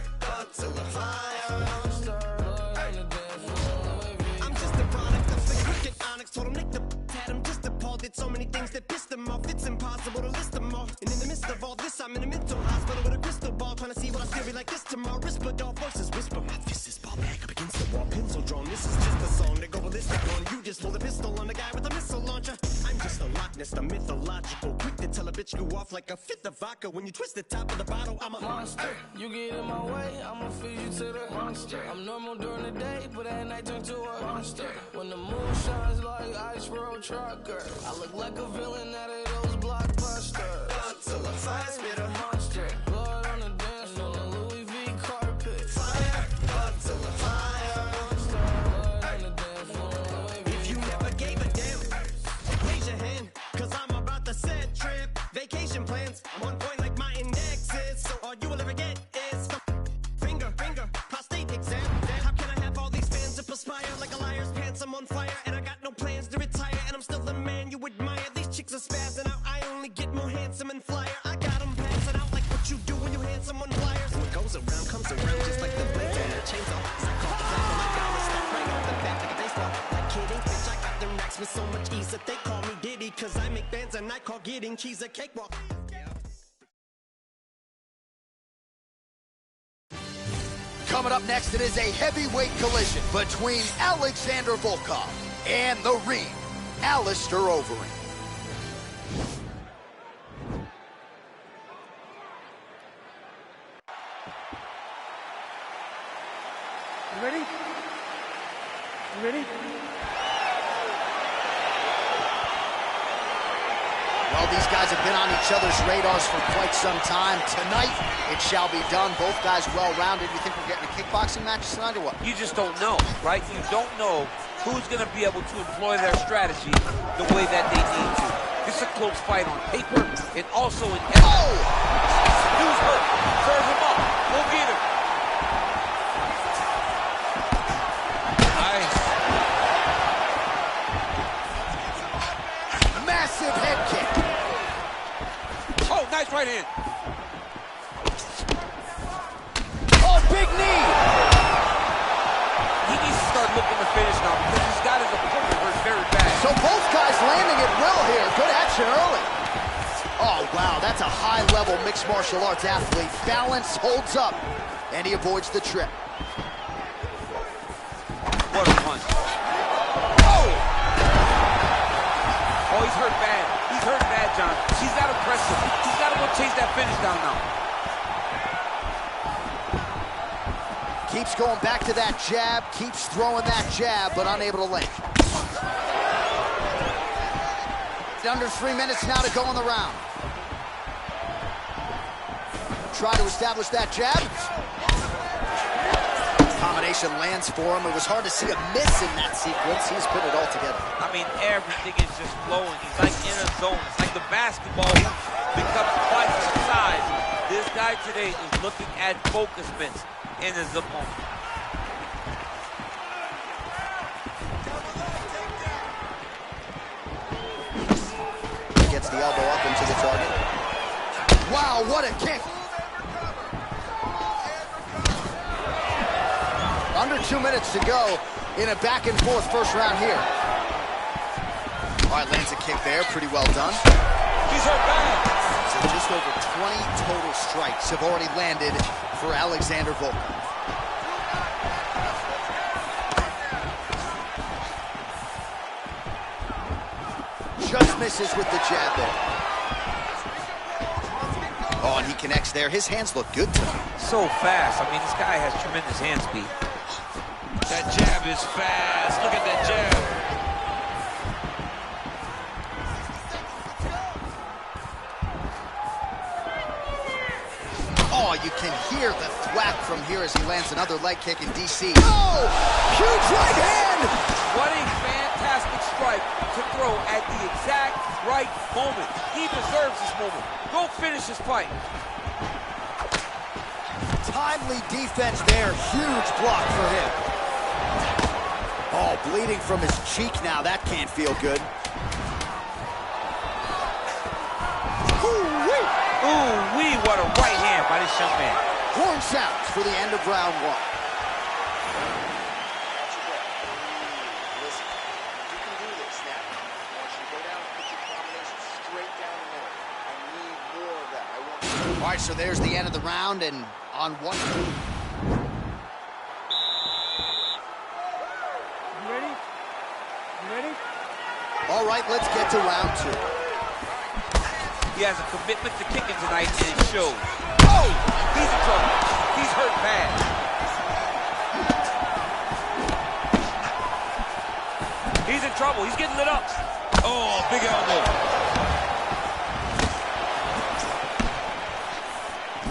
to the fire. Monster, blood on the dance floor, Louis V. I'm just a product of the cricket onyx. Told him Nick the had him just appalled. Did so many things that pissed him off. It's impossible to list them all. And in the midst of all this, I'm in a mental hospital with a crystal ball, trying to see what I still be like this tomorrow. Whisper, dog voices whisper. My fist is ball back up against the wall, pencil drawn. This is just a song to go ballistic on. You just hold a pistol on the guy with a missile launcher. I'm just a Loch Ness, the mythological. Quick to tell a bitch you off like a fifth of vodka. When you twist the top of the bottle, I'm a Monster, you get in my way, I'ma feed you to the monster. I'm normal during the day, but at night turn to a monster. When the moon shines like ice road truckers, I look like a villain out of those blockbusters. to the fire, spit a Monster, blood on the dance floor, Louis V carpet. fire, to the fire. Monster, blood on the dance floor, Louis V If you never gave a damn, raise your hand, cause I'm about to set trip. Vacation plans, I'm on point like my index is. So all you will ever get is finger, prostate exam. How can I have all these fans that perspire like a liar's pants? I'm on fire and I got no plans to retire. And I'm still the man you admire. These chicks are spazzing out, I only get more handsome and flyer. I got them passing out like what you do when you hand someone flyers. What goes around comes around just like the blade on a chainsaw. Cause I caught the flag like I was stuck right off the bat like a baseball. Like kidding, bitch, I got them racks with so much ease that they call me Diddy. Cause I make bands and I call getting cheese a cakewalk. Coming up next, it is a heavyweight collision between Alexander Volkov and the Ring, Alistair Overeem. You ready? You ready? Well, these guys have been on each other's radars for quite some time. Tonight, it shall be done. Both guys well-rounded. You think we're getting a kickboxing match tonight or what? You just don't know, right? You don't know who's going to be able to employ their strategy the way that they need to. This is a close fight on paper and also in effort. Oh! Dude's hurt. Serve him up. Go get him. Nice. Massive head kick. Oh, nice right hand. Oh, big knee. He needs to start looking to finish now because he's got his opponent hurt very bad. So both guys landing it well here. Good action early. Oh, wow, that's a high-level mixed martial arts athlete. Balance holds up, and he avoids the trip. What a punch. Oh! Oh, he's hurt bad. He's hurt bad, John. He's got to press him. He's got to go chase that finish down now. Keeps going back to that jab, keeps throwing that jab, but unable to link. Under 3 minutes now to go in the round. Try to establish that jab. Combination lands for him. It was hard to see a miss in that sequence. He's put it all together. I mean, everything is just flowing. He's like in a zone. It's like the basketball hoop becomes twice the size. This guy today is looking at focus mitts in his opponent. Gets the elbow up into the target. Wow, what a kick. Under 2 minutes to go in a back and forth first round here. All right, lands a kick there, pretty well done. He's hurt bad. So just over 20 total strikes have already landed for Alexander Volkov. Just misses with the jab there. Oh, and he connects there. His hands look good tonight. So fast. I mean, this guy has tremendous hand speed. That jab is fast. Look at that jab. Oh, you can hear the thwack from here as he lands another leg kick in DC. Oh! Huge right hand! What a fantastic strike to throw at the exact right moment. He deserves this moment. Go finish his fight. Timely defense there. Huge block for him. Oh, bleeding from his cheek now. That can't feel good. Ooh-wee! Ooh-wee, what a right hand by this young man. Horn sounds for the end of round one. Listen, you can do this now. I want you to go down and put your combination straight down the middle. I need more of that. I want. All right, so there's the end of the round, and on one. You ready? You ready? All right, let's get to round two. He has a commitment to kicking tonight, and it shows. Oh! He's in trouble. He's hurt bad. He's in trouble. He's getting lit up. Oh, big elbow.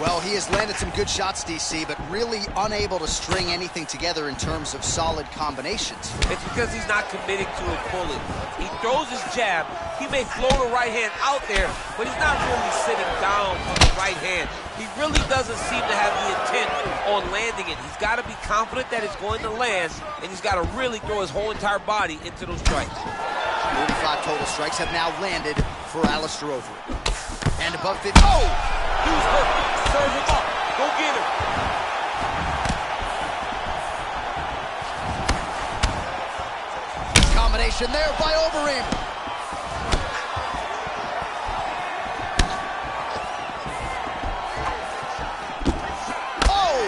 Well, he has landed some good shots, DC, but really unable to string anything together in terms of solid combinations. It's because he's not committing to it fully. He throws his jab. He may float a right hand out there, but he's not really sitting down on the right hand. He really doesn't seem to have the intent on landing it. He's got to be confident that it's going to land, and he's got to really throw his whole entire body into those strikes. 45 total strikes have now landed for Alistair Overeem. And above 50. Oh! He was hurt. Serve him up. Go get him. Combination there by Overeem. Oh!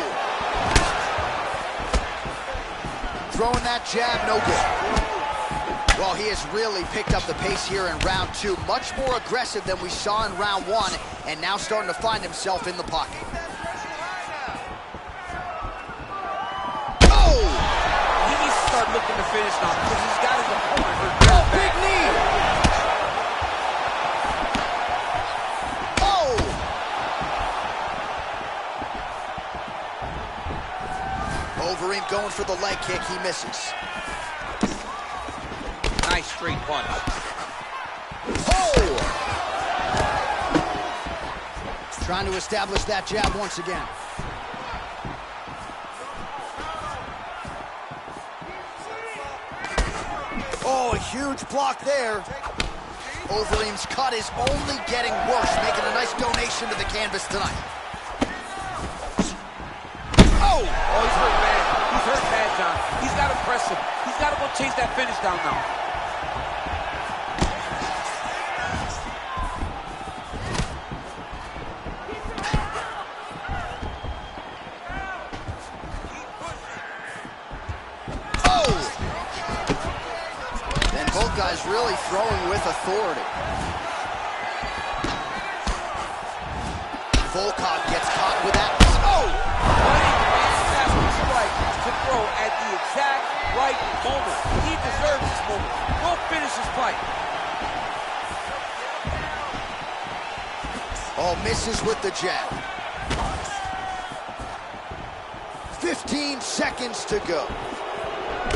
Throwing that jab, no good. Well, he has really picked up the pace here in round two. Much more aggressive than we saw in round one, and now starting to find himself in the pocket. Oh! He needs to start looking to finish now because he's got his opponent hurt very bad. Big knee! Oh! Overeem going for the leg kick. He misses. Nice straight punch. Oh! Trying to establish that jab once again. Oh, a huge block there. Overeem's cut is only getting worse, making a nice donation to the canvas tonight. Oh! Oh, he's hurt bad. He's hurt bad, John. He's got to press him. He's got to go chase that finish down now. Guys really throwing with authority. Volkov gets caught with that. Oh! What a fantastic strike to throw at the exact right moment. He deserves this moment. Go finish his fight. Oh, misses with the jab. 15 seconds to go.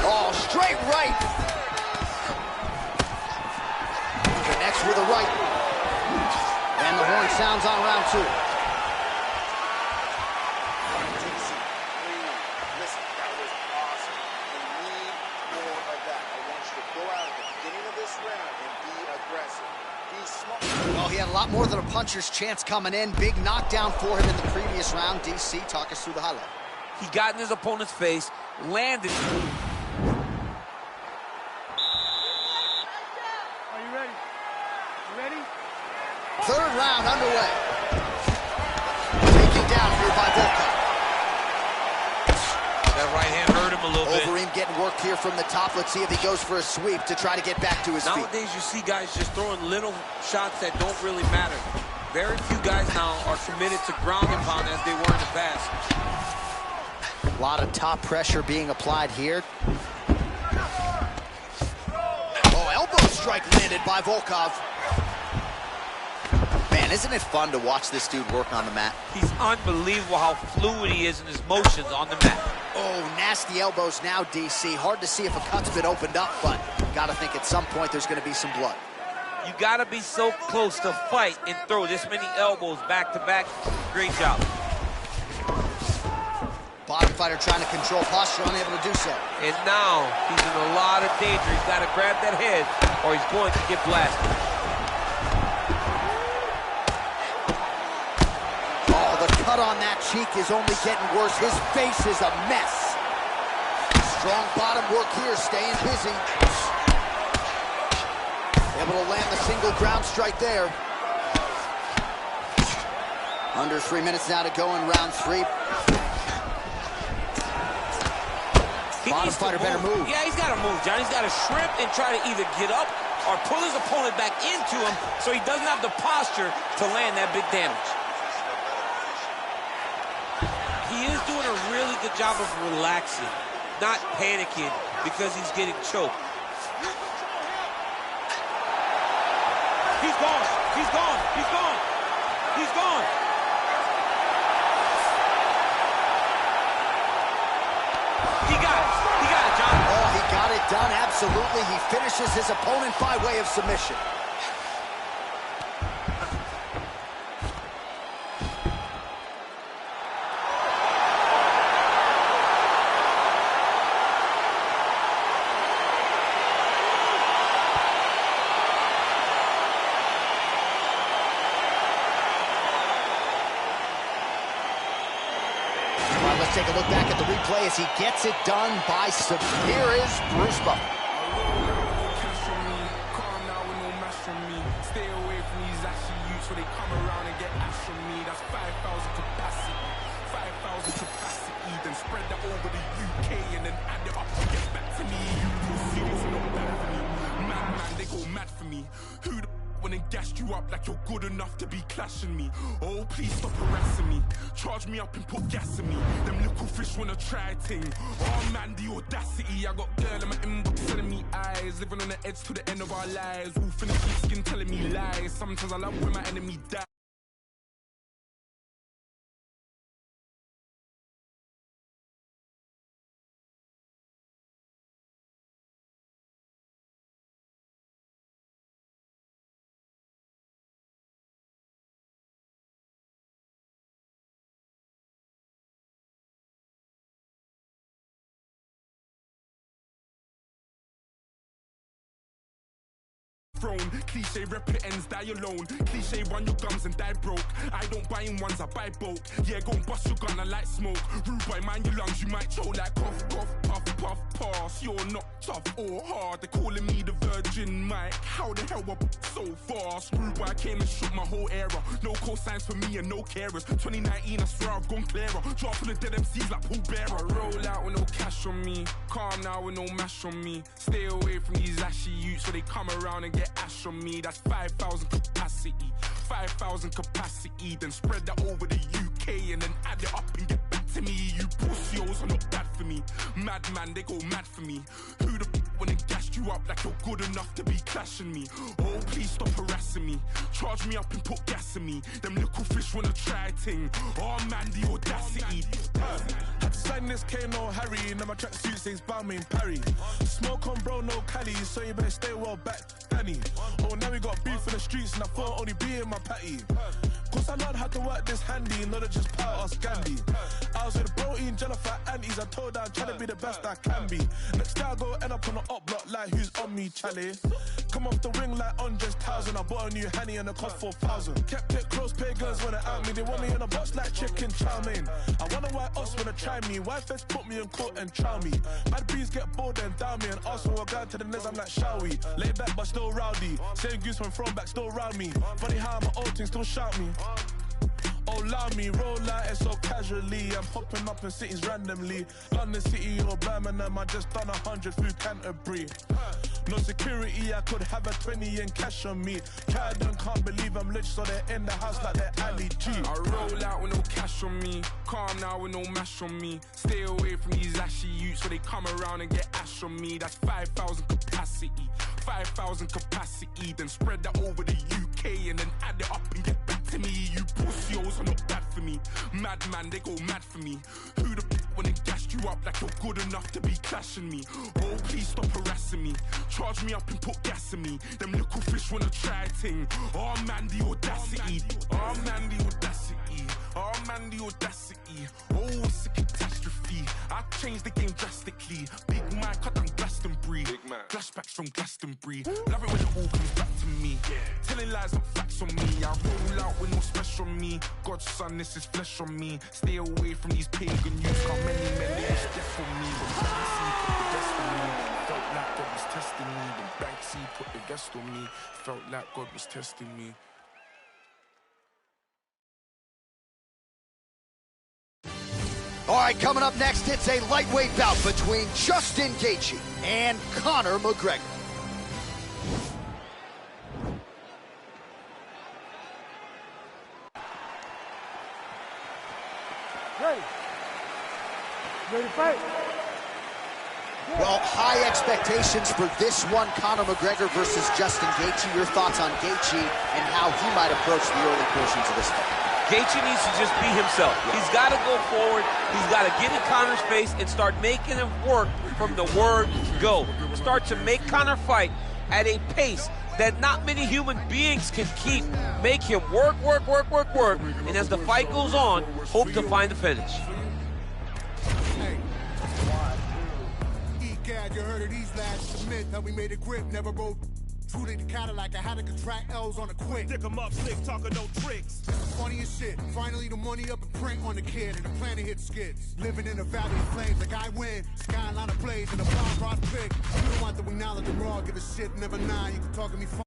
Oh, straight right. Connects with a right. And the horn sounds on round two. Listen, that was awesome. I need more of that. I want you to go out at the beginning of this round and be aggressive. Be smart. Well, he had a lot more than a puncher's chance coming in. Big knockdown for him in the previous round. DC, talk us through the highlight. He got in his opponent's face, landed. Third round underway. Taking down here by Volkov. That right hand hurt him a little bit. Overeem getting worked here from the top. Let's see if he goes for a sweep to try to get back to his feet. Nowadays, you see guys just throwing little shots that don't really matter. Very few guys now are committed to ground and pound as they were in the past. A lot of top pressure being applied here. Oh, elbow strike landed by Volkov. Man, Man, isn't it fun to watch this dude work on the mat? He's unbelievable how fluid he is in his motions on the mat. Oh, nasty elbows now, DC. Hard to see if a cut's been opened up, but gotta think at some point there's gonna be some blood. You gotta be so close to fight and throw this many elbows back to back. Great job. Bottom fighter trying to control posture, unable to do so. And now he's in a lot of danger. He's gotta grab that head or he's going to get blasted. Oh, the cut on that cheek is only getting worse. His face is a mess. Strong bottom work here, staying busy. Able to land the single ground strike there. Under 3 minutes now to go in round 3. Bottom fighter better move. Yeah, he's got to move, John. He's got to shrimp and try to either get up or pull his opponent back into him so he doesn't have the posture to land that big damage. He is doing a really good job of relaxing, not panicking because he's getting choked. He's gone. He's gone. He's gone. He's gone. He got it. He got it, John. Oh, he got it done. Absolutely. He finishes his opponent by way of submission. Let's take a look back at the replay as he gets it done by Here is Bruce Buffer. Stay away from these ashy youths where they come around and get ash from me. That's 5,000 capacity. 5,000 capacity. Then spread that over the UK and then add it up and get back to me. You pussy, it's not bad for me. Man, they go mad for me. Who the when they gassed you up like you're good enough to be clashing me? Oh, please stop harassing me. Charge me up and put gas in me. Them little fish wanna try ting. Oh man, the audacity. I got girl in my inbox telling me eyes. Living on the edge to the end of our lives. Wolf in the sheepskin telling me lies. Sometimes I love when my enemy dies. Cliche rep it ends, die alone. Cliche run your gums and die broke. I don't buy in ones, I buy bulk. Yeah, go and bust your gun, I like smoke. Rude boy, mind your lungs, you might choke like cough, cough, puff, puff, pass. You're not tough or hard. They're calling me the Virgin Mike. How the hell up so fast? Rude boy, I came and shook my whole era. No cosigns for me and no carers. 2019, I swear I've gone clearer. Drop full of dead MCs like Paul Bearer. Roll out with no cash on me. Calm now with no mash on me. Stay away from these ashy youths where they come around and get ash on me. That's 5,000 capacity. 5,000 capacity. Then spread that over the UK and then add it up and get back to me. You pussios are not bad for me. Madman, they go mad for me. Who the when they gassed you up like you're good enough to be clashing me? Oh, please stop harassing me. Charge me up and put gas in me. Them little fish wanna try ting. Oh man, the audacity. Had to sign this K, no Harry. Now my tracksuit says Balmain Parry. Smoke on bro, no Cali, so you better stay well back, Danny. Oh, now we got beef in the streets and I thought only be in my patty. Cause I learned how to work this handy, not to just power us Gandhi. I was with bro eating jello fat aunties. I told her I'm trying to be the best I can be. Next day I go end up on the up block like who's on me, Charlie. Come off the ring like Andres 1000. I bought a new Henny and it cost 4,000. Kept it close, pagans wanna out me. They want me in a box like chicken chow mein. I wonder why us wanna try me. Why feds put me in court and chow me? Bad bees get bored and down me. And ask for a guy to the nez, I'm like, shall we? Lay back but still rowdy. Same goose when thrown back, still round me. Funny how my old thing still shout me. Oh, allow me, roll out it so casually. I'm popping up in cities randomly. London City or Birmingham, I just done 100 through Canterbury. No security, I could have a 20 in cash on me. Can't believe I'm rich, so they're in the house like they're Ali G. I roll out with no cash on me. Calm now with no mash on me. Stay away from these ashy youths so they come around and get ash on me. That's 5,000 capacity. 5,000 capacity. Then spread that over the UK and then add it up and get back to me. You pussios are not bad for me. Madman, they go mad for me. Who the when it gassed you up like you're good enough to be clashing me? Oh, please stop harassing me. Charge me up and put gas in me. Them little fish wanna try a ting. Oh man, the audacity. Oh man, the audacity. Oh man, the audacity. Oh, it's a catastrophe. I changed the game drastically. Big Mike, I done Glastonbury. Flashbacks from Glastonbury. Love it when it all comes back to me. Telling lies, not facts on me. I roll out with no special on me. God's son, this is flesh on me. Stay away from these pagan youths. How many men they wish death for me? But Banksy put the guest on me. Felt like God was testing me. But Banksy put the guest on me. Felt like God was testing me. All right, coming up next, it's a lightweight bout between Justin Gaethje and Conor McGregor. Ready. Ready to fight. Well, high expectations for this one, Conor McGregor versus Justin Gaethje. Your thoughts on Gaethje and how he might approach the early portions of this fight? Gaethje needs to just be himself. He's got to go forward. He's got to get in Conor's face and start making him work from the word go. Start to make Conor fight at a pace that not many human beings can keep. Make him work. And as the fight goes on, hope to find the finish. You heard of these lads submit that we made a grip, never rode true to the Cadillac. I had to contract L's on a quick. Dick 'em up, slick, talking no tricks. This is funny as shit. Finally the money up and print on the kid and the plan to hit skids. Living in a valley of flames like I win. Skyline of blaze and a bomb brought big. You don't want to acknowledge the raw, give a shit, never nine. You can talk to me fun.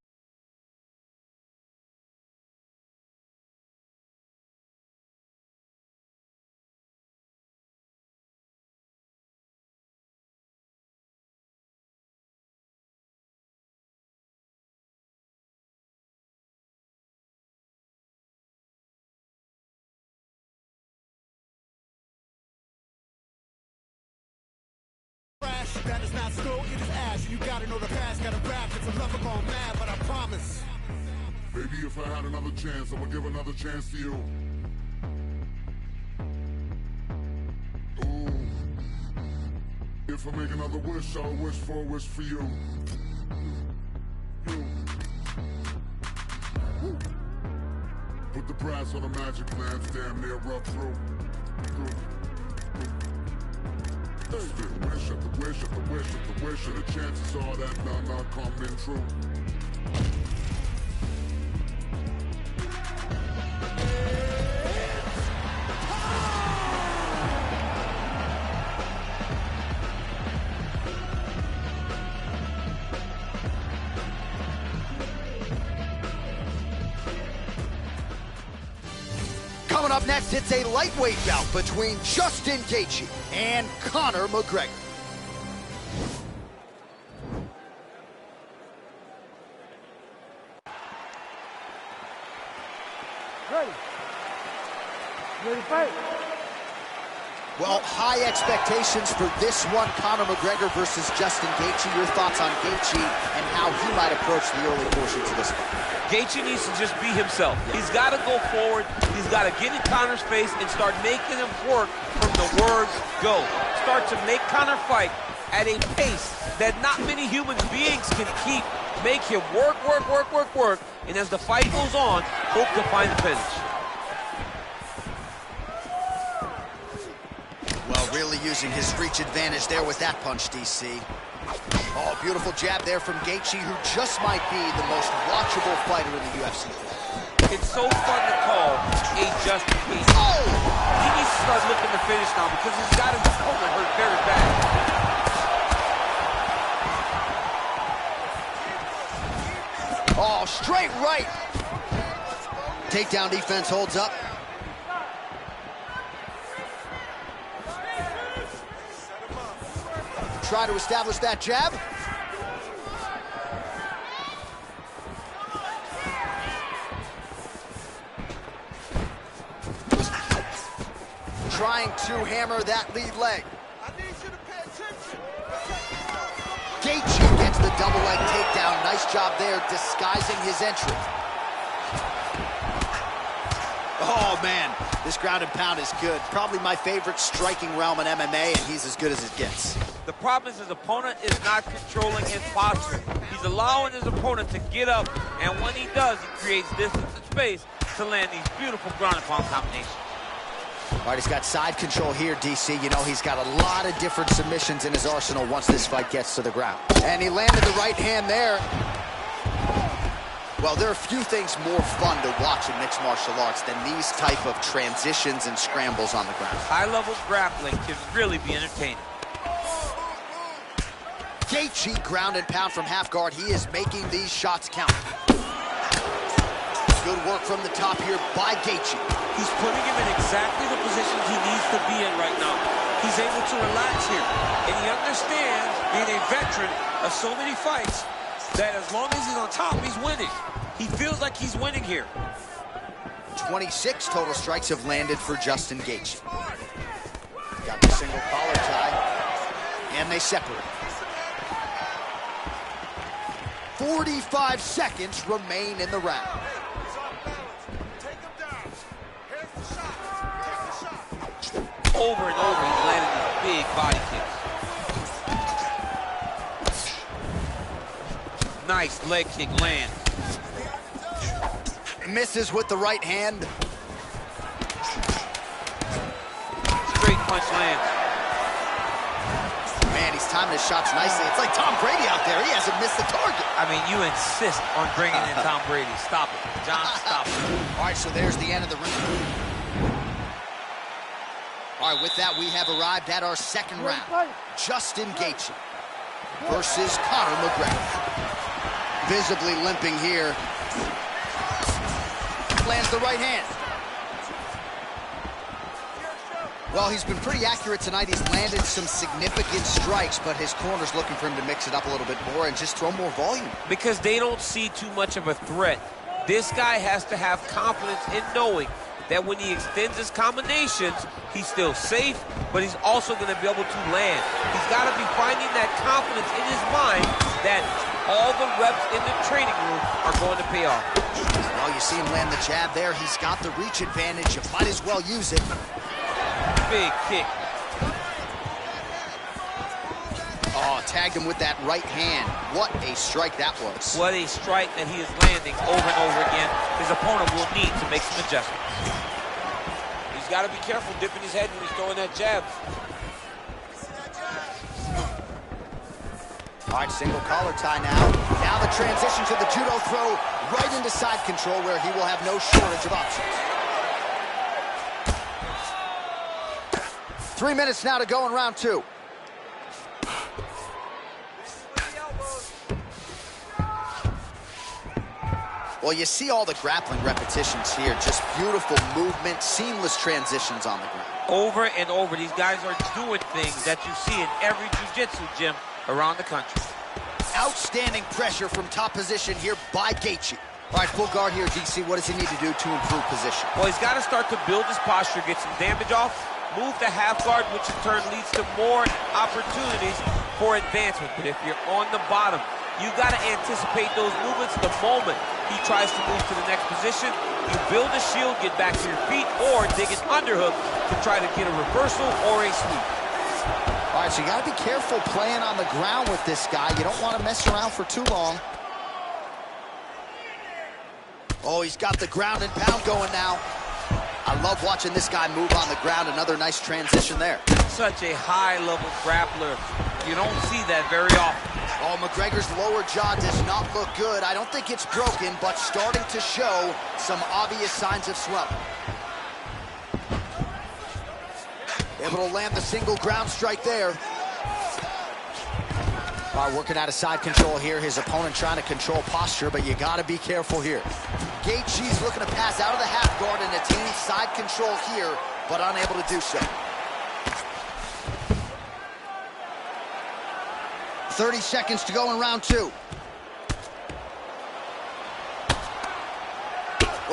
That is not snow, it is ash. You gotta know the past, gotta rap. It's a lover gone mad, but I promise. Maybe if I had another chance, I would give another chance to you. Ooh. If I make another wish, I'll wish for a wish for you. Put the brass on the magic lamps, damn near rub through. Wish after wish after wish after wish, and the chances are that none are coming true. Coming up next, it's a lightweight bout between Justin Gaethje and Conor McGregor. Ready. Ready to fight. Well, high expectations for this one, Conor McGregor versus Justin Gaethje. Your thoughts on Gaethje and how he might approach the early portions of this fight? Gaethje needs to just be himself. He's got to go forward. He's got to get in Conor's face and start making him work from the word go. Start to make Conor fight at a pace that not many human beings can keep. Make him work. And as the fight goes on, hope to find the finish. Well, really using his reach advantage there with that punch, DC. Oh, beautiful jab there from Gaethje, who just might be the most watchable fighter in the UFC. It's so fun to call a Justin Gaethje. Oh! He needs to start looking to finish now because he's got his opponent hurt very bad. Oh, straight right. Takedown defense holds up. Try to establish that jab. Trying to hammer that lead leg. Gaethje gets the double leg takedown. Nice job there disguising his entry. Oh, man, this ground and pound is good. Probably my favorite striking realm in MMA, and he's as good as it gets. The problem is his opponent is not controlling his posture. He's allowing his opponent to get up, and when he does, he creates distance and space to land these beautiful ground and pound combinations. All right, he's got side control here, DC. You know, he's got a lot of different submissions in his arsenal once this fight gets to the ground. And he landed the right hand there. Well, there are few things more fun to watch in mixed martial arts than these type of transitions and scrambles on the ground. High-level grappling can really be entertaining. Gaethje ground and pound from half guard. He is making these shots count. Good work from the top here by Gaethje. He's putting him in exactly the positions he needs to be in right now. He's able to relax here. And he understands, being a veteran of so many fights, that as long as he's on top, he's winning. He feels like he's winning here. 26 total strikes have landed for Justin Gaethje. Got the single collar tie, and they separate. 45 seconds remain in the round. Over and over, he's landing these big body kicks. Nice leg kick land. Misses with the right hand. Straight punch lands. Man, he's timing his shots nicely. It's like Tom Brady out there. He hasn't missed the target. I mean, you insist on bringing in Tom Brady. Stop it. John, stop it. All right, so there's the end of the ring. All right, with that, we have arrived at our second round. Justin Gaethje versus Conor McGregor. Visibly limping here. Lands the right hand. Well, he's been pretty accurate tonight. He's landed some significant strikes, but his corner's looking for him to mix it up a little bit more and just throw more volume. Because they don't see too much of a threat. This guy has to have confidence in knowing that when he extends his combinations, he's still safe, but he's also going to be able to land. He's got to be finding that confidence in his mind that all the reps in the training room are going to pay off. Well, you see him land the jab there. He's got the reach advantage. You might as well use it. Big kick. Oh, tagged him with that right hand. What a strike that was. What a strike that he is landing over and over again. His opponent will need to make some adjustments. He's got to be careful dipping his head when he's throwing that jab. All right, single collar tie now. Now the transition to the judo throw right into side control where he will have no shortage of options. 3 minutes now to go in round two. Well, you see all the grappling repetitions here. Just beautiful movement, seamless transitions on the ground. Over and over, these guys are doing things that you see in every jiu-jitsu gym around the country. Outstanding pressure from top position here by Gaethje. All right, full guard here, DC. What does he need to do to improve position? Well, he's got to start to build his posture, get some damage off, move to half guard, which in turn leads to more opportunities for advancement. But if you're on the bottom, you got to anticipate those movements the moment he tries to move to the next position. You build a shield, get back to your feet, or dig an underhook to try to get a reversal or a sweep. All right, so you got to be careful playing on the ground with this guy. You don't want to mess around for too long. Oh, he's got the ground and pound going now. I love watching this guy move on the ground. Another nice transition there. Such a high-level grappler. You don't see that very often. Oh, McGregor's lower jaw does not look good. I don't think it's broken, but starting to show some obvious signs of swelling. Able to land the single ground strike there. All right, working out of side control here. His opponent trying to control posture, but you got to be careful here. Gaethje's looking to pass out of the half guard and attain side control here, but unable to do so. 30 seconds to go in round two.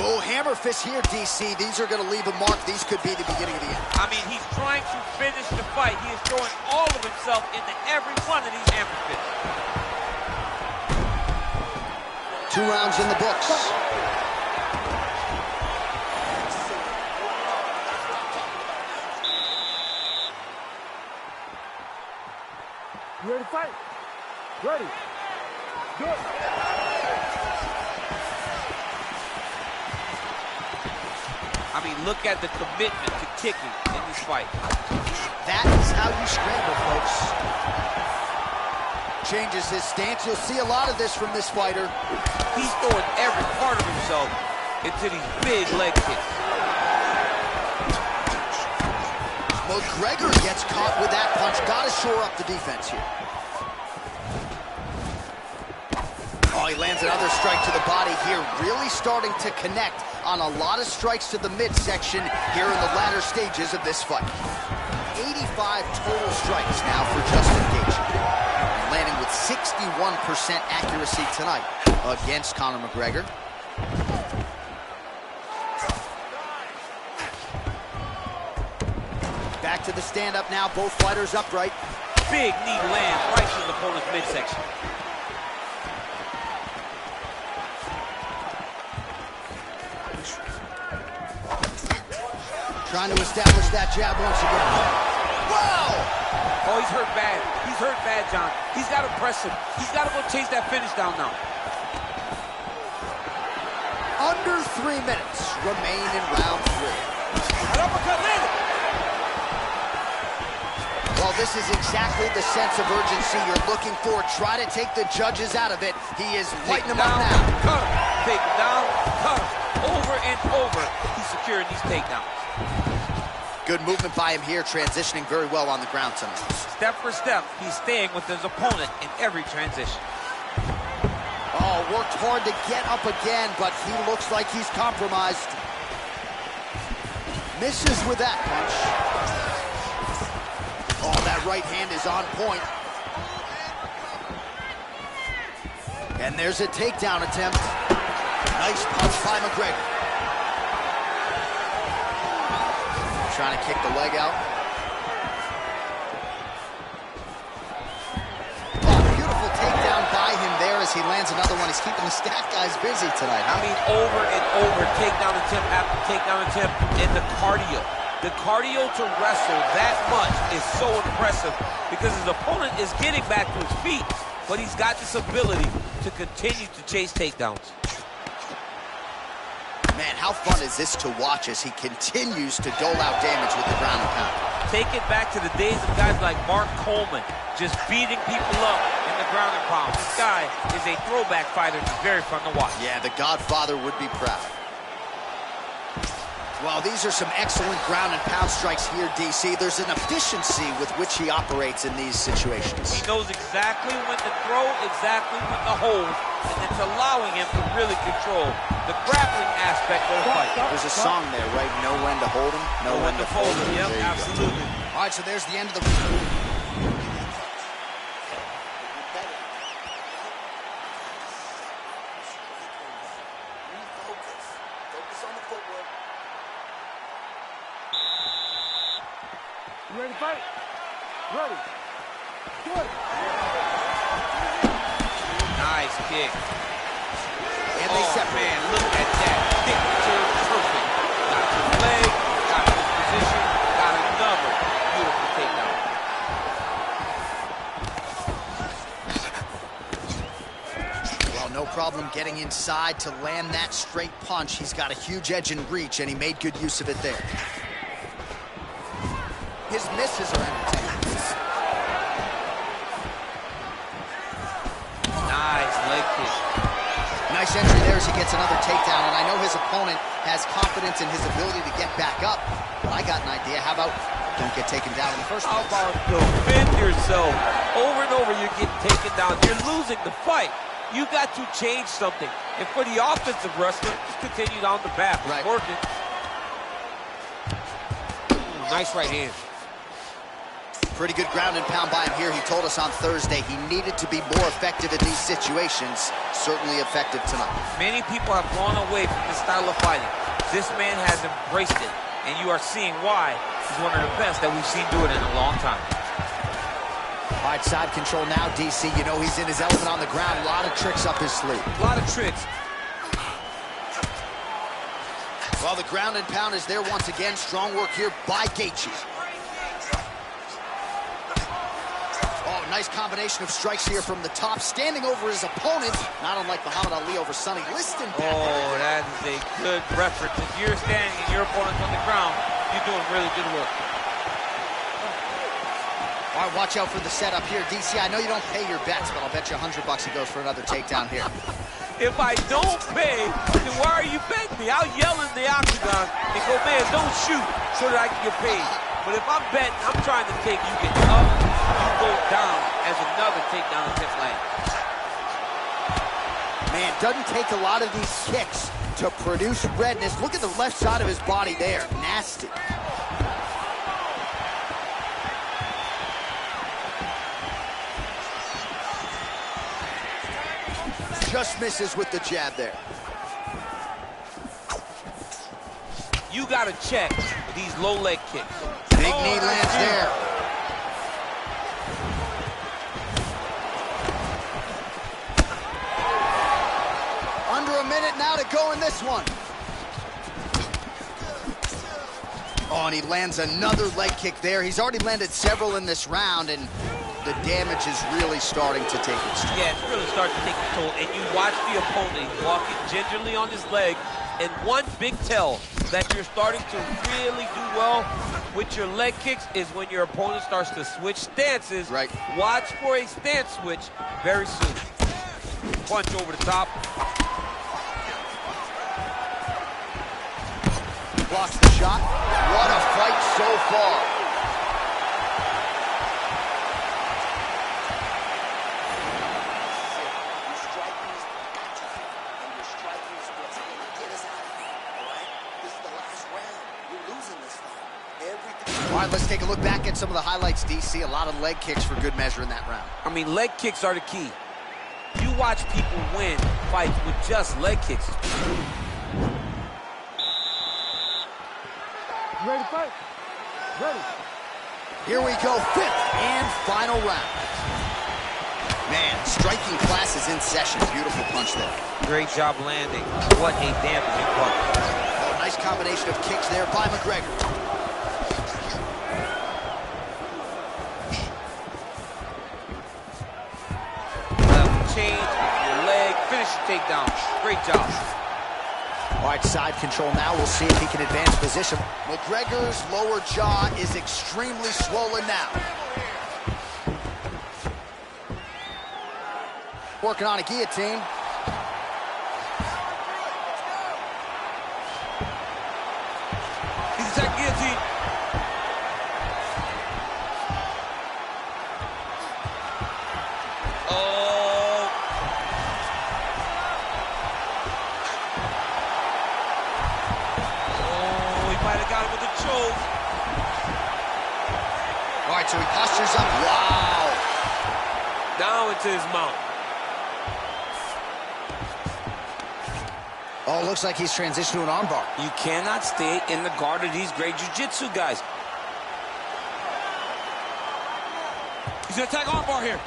Oh, hammer fist here, DC. These are going to leave a mark. These could be the beginning of the end. I mean, he's trying to finish the fight. He is throwing all of himself into every one of these hammer fists. 2 rounds in the books. You ready to fight? Ready. Good. I mean, look at the commitment to kicking in this fight. That is how you scramble, folks. Changes his stance. You'll see a lot of this from this fighter. He's throwing every part of himself into these big leg kicks. McGregor gets caught with that punch. Gotta shore up the defense here. Oh, he lands another strike to the body here. Really starting to connect on a lot of strikes to the midsection here in the latter stages of this fight. 85 total strikes now for Justin Gaethje. Landing with 61% accuracy tonight against Conor McGregor. Back to the stand-up now, both fighters upright. Big knee lands right to the opponent's midsection. Trying to establish that jab once again. Wow! Oh, he's hurt bad. He's hurt bad, John. He's got to press him. He's got to go chase that finish down now. Under 3 minutes remain in round 3. An uppercut landed. Well, this is exactly the sense of urgency you're looking for. Try to take the judges out of it. He is lighting them up now. Cut him. Take him down. Cut him. Over and over. He's securing these takedowns. Good movement by him here, transitioning very well on the ground tonight. Step for step, he's staying with his opponent in every transition. Oh, worked hard to get up again, but he looks like he's compromised. Misses with that punch. Oh, that right hand is on point. And there's a takedown attempt. Nice punch by McGregor. Trying to kick the leg out. Oh, beautiful takedown by him there as he lands another one. He's keeping the stat guys busy tonight. I mean, over and over, takedown attempt after takedown attempt, and the cardio. The cardio to wrestle that much is so impressive because his opponent is getting back to his feet, but he's got this ability to continue to chase takedowns. Man, how fun is this to watch as he continues to dole out damage with the ground and pound? Take it back to the days of guys like Mark Coleman, just beating people up in the ground and pound. This guy is a throwback fighter. It's very fun to watch. Yeah, the Godfather would be proud. Well, these are some excellent ground and pound strikes here, DC. There's an efficiency with which he operates in these situations. He knows exactly when to throw, exactly when to hold, and it's allowing him to really control the grappling aspect of the fight. There's a song there, right? Know when to hold him, know when to fold him. Yep, absolutely. All right, so there's the end of the... You ready to fight? Ready. Good. Nice kick. And they separate. Man, look at that. Signature perfect. Got to the leg, got to his position, got another beautiful takedown. Well, no problem getting inside to land that straight punch. He's got a huge edge and reach, and he made good use of it there. His misses are entertaining. Nice leg kick. Nice entry there as he gets another takedown, and I know his opponent has confidence in his ability to get back up, but I got an idea. How about don't get taken down in the first place? How about defend yourself? Over and over you're getting taken down. You're losing the fight. You got to change something. And for the offensive wrestler, just continue down the path. It's working. Ooh, nice right hand. Pretty good ground and pound by him here. He told us on Thursday he needed to be more effective in these situations. Certainly effective tonight. Many people have gone away from this style of fighting. This man has embraced it, and you are seeing why he's one of the best that we've seen do it in a long time. All right, side control now, DC. You know he's in his element on the ground. A lot of tricks up his sleeve. A lot of tricks. Well, the ground and pound is there once again. Strong work here by Gaethje. Oh, Nice combination of strikes here from the top, standing over his opponent, not unlike Muhammad Ali over Sonny Liston. Oh, that is a good reference. If you're standing and your opponent's on the ground, you're doing really good work. All right, watch out for the setup here, DC. I know you don't pay your bets, but I'll bet you $100 he goes for another takedown here. If I don't pay, then why are you betting me? I'll yell in the octagon and go, man, don't shoot, so that I can get paid. But if I'm betting, I'm trying to take you get up, you go down as another takedown attempt lands. Man, doesn't take a lot of these kicks to produce redness. Look at the left side of his body there. Nasty. Just misses with the jab there. You got to check these low leg kicks. Big knee lands there. Under a minute now to go in this one. Oh, and he lands another leg kick there. He's already landed several in this round, and the damage is really starting to take its toll. Yeah, it's really starting to take its toll. And you watch the opponent walking gingerly on his leg, and one big tell that you're starting to really do well with your leg kicks is when your opponent starts to switch stances. Right. Watch for a stance switch very soon. Punch over the top. Blocks the shot. What a fight so far. All right, let's take a look back at some of the highlights, DC. A lot of leg kicks for good measure in that round. I mean, leg kicks are the key. You watch people win fights with just leg kicks. Ready to fight? Ready. Here we go, fifth and final round. Man, striking class is in session. Beautiful punch there. Great job landing. What a damaging punch. Oh, nice combination of kicks there by McGregor. Change your leg, finish your takedown. Great job. All right, side control now. We'll see if he can advance position. McGregor's lower jaw is extremely swollen now. Working on a guillotine. He's attacking guillotine. So he postures up. Wow. Down into his mount. Oh, looks like he's transitioned to an armbar. You cannot stay in the guard of these great jiu-jitsu guys. He's going to attack armbar here.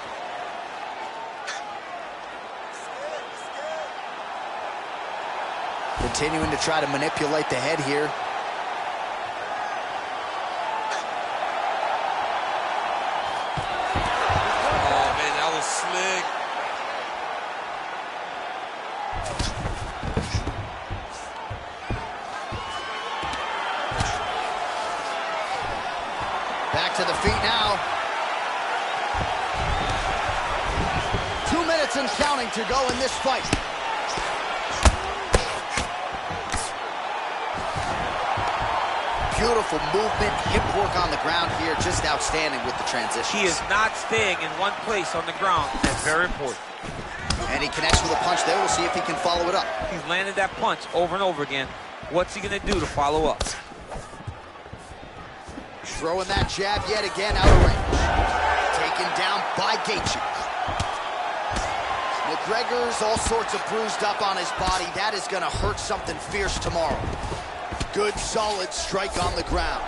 Continuing to try to manipulate the head here. Slick. Back to the feet now. 2 minutes and counting to go in this fight. Beautiful movement, hip work on the ground here, just outstanding with the transition. He is not staying in one place on the ground. That's very important. And he connects with a punch there. We'll see if he can follow it up. He's landed that punch over and over again. What's he going to do to follow up? Throwing that jab yet again out of range. Taken down by Gaethje. McGregor's all sorts of bruised up on his body. That is going to hurt something fierce tomorrow. Good, solid strike on the ground.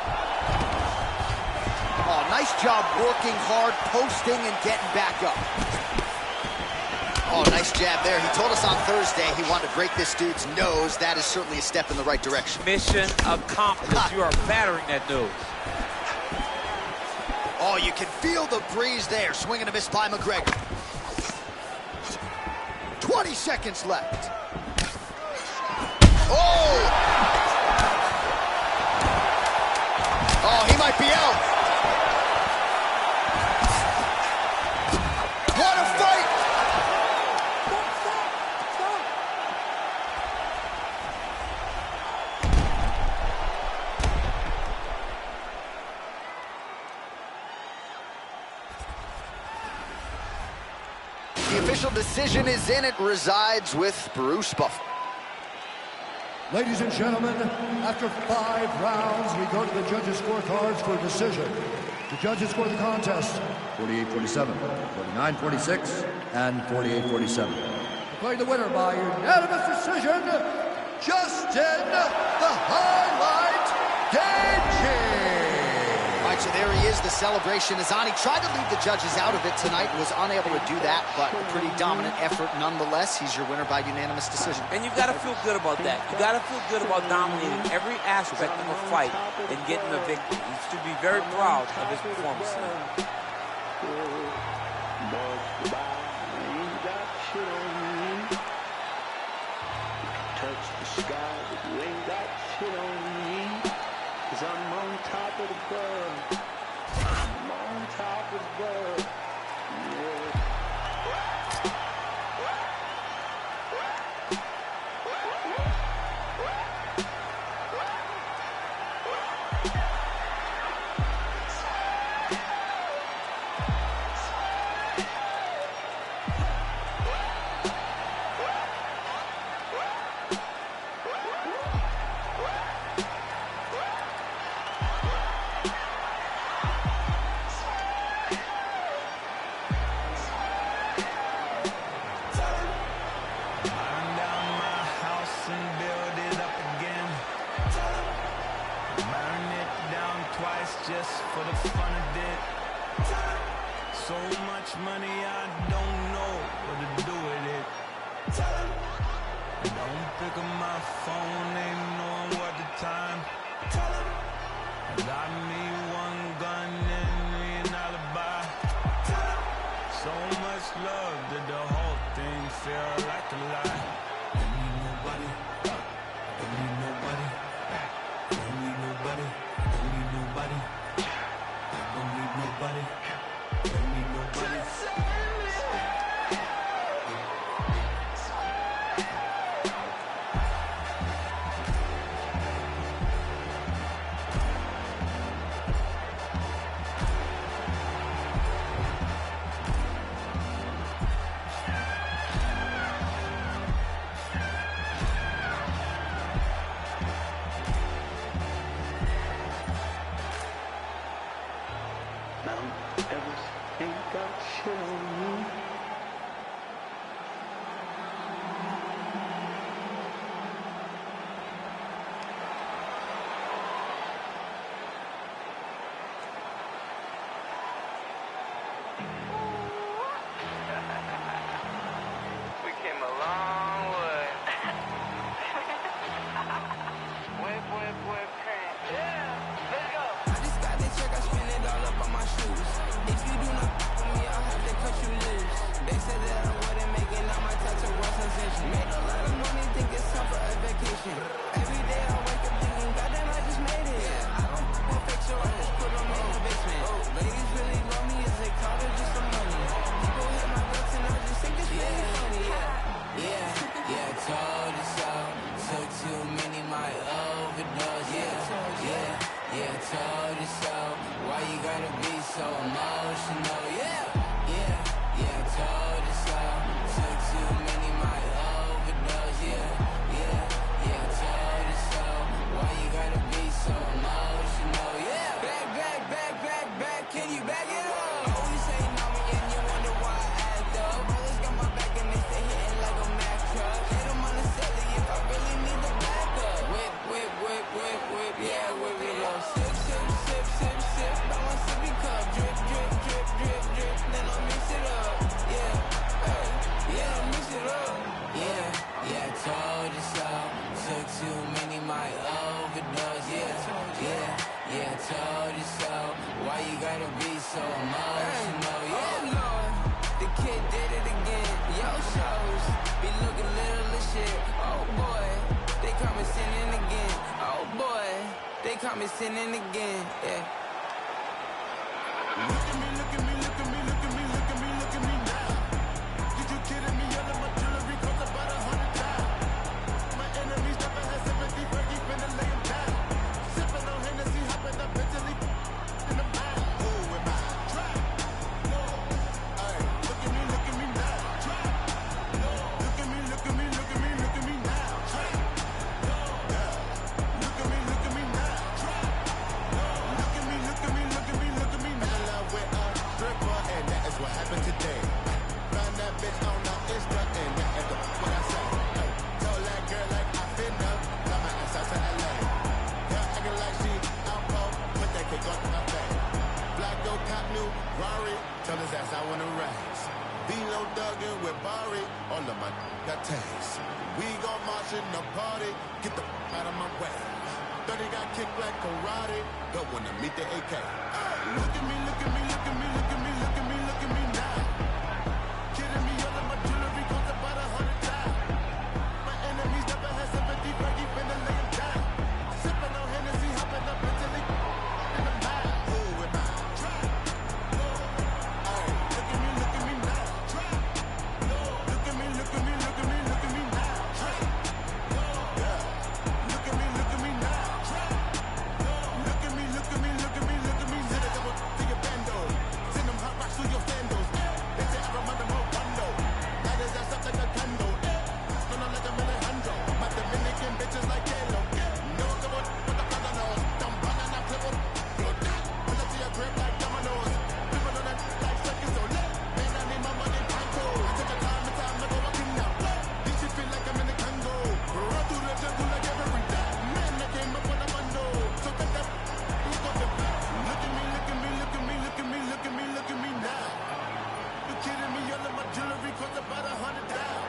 Oh, nice job working hard, posting, and getting back up. Oh, nice jab there. He told us on Thursday he wanted to break this dude's nose. That is certainly a step in the right direction. Mission accomplished. You are battering that nose. Oh, Oh, you can feel the breeze there. Swing and a miss by McGregor. 20 seconds left. Oh! Oh, he might be out. What a fight! The official decision is in. It resides with Bruce Buffer. Ladies and gentlemen, after 5 rounds, we go to the judges' scorecards for a decision. The judges score the contest 48-47, 49-46, and 48-47. Declaring the winner by unanimous decision, Justin the Highlight Gaethje. All right, so there he is. The celebration is on. He tried to leave the judges out of it tonight, was unable to do that, but a pretty dominant effort nonetheless. He's your winner by unanimous decision. And you've got to feel good about that. You've got to feel good about dominating every aspect of a fight and getting a victory. He should be very proud of his performance tonight. Touch the sky, but you ain't got shit on me. 'Cause I'm on top of the world. I'm on top of the world. Yeah. Just for the fun of it. So much money I don't know what to do with it. Don't pick up my phone, ain't knowing what the time. Got me one gun and me an alibi. So much love that the whole thing feel like a lie. Don't need nobody. Don't need nobody. Don't need nobody. Don't need nobody. Don't need nobody. Don't need nobody. Ain't got shit on me. We came a long way. Whip, crank. Yeah, let's go. I just got this check, I spend it all up on my shoes. If you do not for me, I'll have to cut you loose. They said that I wouldn't make it, now my tattoo was sensation. Made a lot of money, think it's time for a vacation. Every day I wake up thinking, goddamn, I just made it. Yeah, I don't want fake, so I just put them in the basement. Ladies really love me, is they call it just some money. People hit my guts and I just think it's really funny. Yeah, told you so. Took too many, my overdose. Yeah, told you so. Why you gotta be so emotional? Yeah, told you so. Took too many, my overdose. Yeah, told you so. Why you gotta be so emotional? Yeah, back, can you back it up? Always say no, and you wonder why I act up. Brothers got my back and they stay hitting like a Mack truck. Hit them on the celly if I really need the backup. Whip, yeah, whip it up. Sip, by my sippy cup. Drip, then I'll mix it up. Yeah. got me sinning again, yeah. Look at me, look at me, look at me, look at me, look at me, look at me now. Did you kidding me? All of my jewelry cost about 100 times. My enemies never had sympathy for you, finna lay them down. Sipping on Hennessy, hopping up mentally in the mind. Who am I? Trap. No. Ay, look at me now. Trap. No. Look at me, look at me, look at me, look at me now. Trap. No. Yeah. Look at me now. Trap. No. Look at me, look at me, look at me, look at me now. I'm in love with a stripper, and that is what happened today. Found that bitch on the Insta, and that is what I say. Ay, told that girl like I finna fly my ass out to LA. Yeah, acting like she out cold, put that cake on my face. Black go cop new Rari, tell his ass I wanna race. Vino thuggin' with Bari, all of my got taste. We gon' march in the party, get the out of my way. 30 got kicked like karate, don't wanna meet the AK. Look at me, look at me, look at me, look at me, look at me, look at me now. Kidding me, all of my jewelry cost about 100 times. My enemies never had sympathy for you, finna lay them down. Sipping on Hennessy, hopping up mentally in the mind. Who am I? Trap. No. Ay, look at me now. Trap. No. Look at me, look at me, look at me, look at me now. Trap. No. Yeah. Look at me now. Trap. No. Look at me, look at me, look at me, look at me now. Send a double to your bando. Send them hot rocks through your sandals. They say I'm a more bundle. That is ass up like a candle. Spin on like a Alejandro. My Dominican bitches like Kalo. No come on with the bananas. Dumb banana clip up. Pull up to your crib like dominoes. People on that like seconds or less. Man, I need my money pronto. I took a time to go walking now. This shit feel like I'm in the Congo. Run through the jungle like every day. Man, I came up on a bundle. So cut that. Look at me, look at me, look at me, look at me, look at me, look at me, look at me now. You kidding me? All of my jewelry cost about 100 down.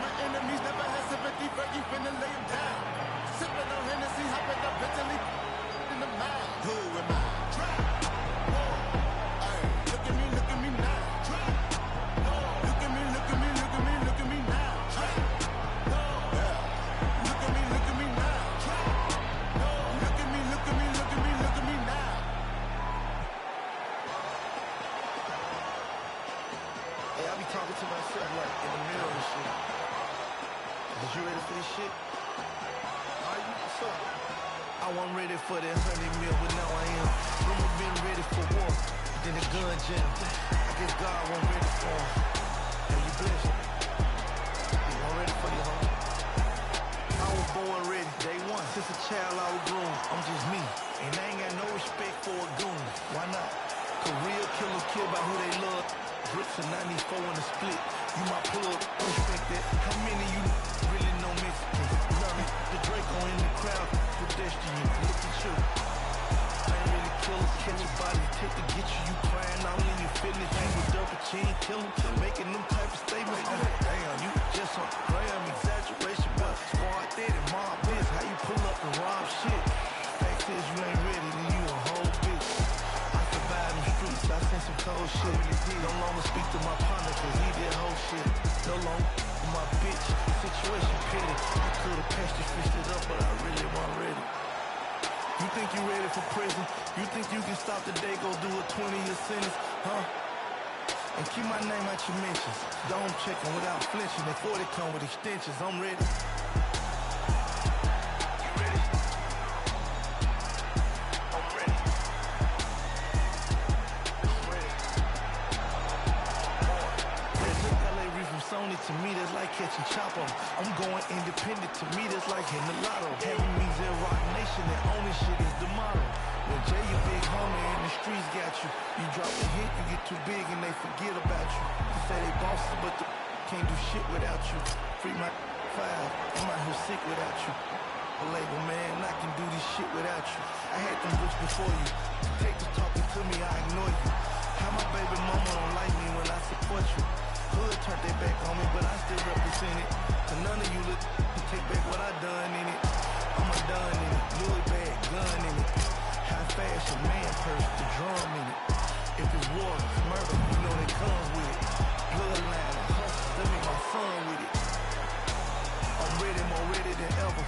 My enemies never had sympathy for you, finna lay them down. Sipping on Hennessy, hopping up mentally in the mind. Who am I? Trap. No. Ay, look at me now. Trap. No. Look at me, look at me, look at me, look at me now. Trap. No. Yeah. Look at me now. Trap. No. Look at me, look at me, look at me, look at me now. Hey, I be talking to myself like in the mirror and shit. Is you ready for this shit? Are you? What's up? I wasn't ready for that 100 mil, but now I am. Rumor been ready for war, then the gun jam. I guess God wasn't ready for him. Hey, you blessed. He wasn't ready for you, homie. I was born ready, day one. Since a child I was groomed. I'm just me, and I ain't got no respect for a goon. Why not? Cause real killers kill by who they love. Bricks and 94 in the split. You my plug, respect that. How many you really know Mexican? Love it. The Draco in the crowd, pedestrian. Look at you. I ain't really killers, catch your body, take to get you. You crying, I don't leave your feelings. You a double chin killer, making them type of statements. I'm like, damn, you just on gram exaggeration. But squad dead and mob this. How you pull up and rob shit? Fact is you ain't ready, then you a whole bitch. In the streets, I seen some cold shit. No longer speak to my partner, cause he did whole shit. No longer my bitch, situation petty. I could've patched it, fished it up, but I really wasn't ready. You think you ready for prison? You think you can stop the day, go do a 20-year sentence, huh? And keep my name out your mentions. Dome checking without flinching. And 40 come with extensions, I'm ready. To me, that's like catching Chopper. I'm going independent. To me, that's like hitting the lotto. Having me zero rock nation and owning shit is the motto. When Jay, your big homie, and the streets got you. You drop a hit, you get too big, and they forget about you. You say they bosses, but the can't do shit without you. Free my 5, I'm out here sick without you. A label, man, I can do this shit without you. I had them bricks before you. Take this talking to me, I ignore you. How my baby mama don't like me when I support you. Hood turned their back on me, but I still represent it. To none of you look to take back what I done in it. I'm a done in it, Louis bag, gun in it. High fashion, man purse, the drum in it. If it's war, it's murder, you know that comes with it. Bloodline, hustle, let me my son with it. I'm ready, more ready than ever.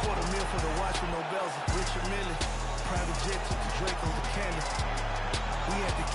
$250,000 for the watch with no bells. Rich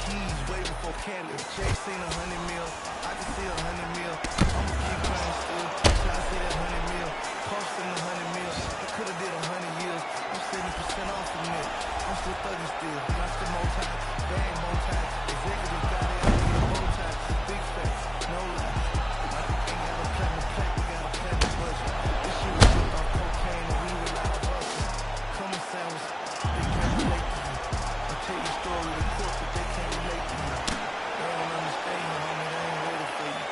keys way before Candy. Jay seen 100 mil, I can see 100 mil. I'ma keep playing still, try to see that 100 mil. Posting 100 mil, I could've did 100 years. I'm 70% off from it. I'm still thugging still, not still more time. Bang, more time. Executive got it, I need a more time. Big facts, no lies. Like we ain't got a platinum plaque, we got a platinum budget. This shit was built on cocaine and we were loud hustling. Come and sandwich, they can't relate to you. I tell you a story in court, but they can't relate to you. They don't understand you, homie, they ain't ready for you.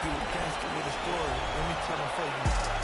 You a gangster with a story, let me tell them for you.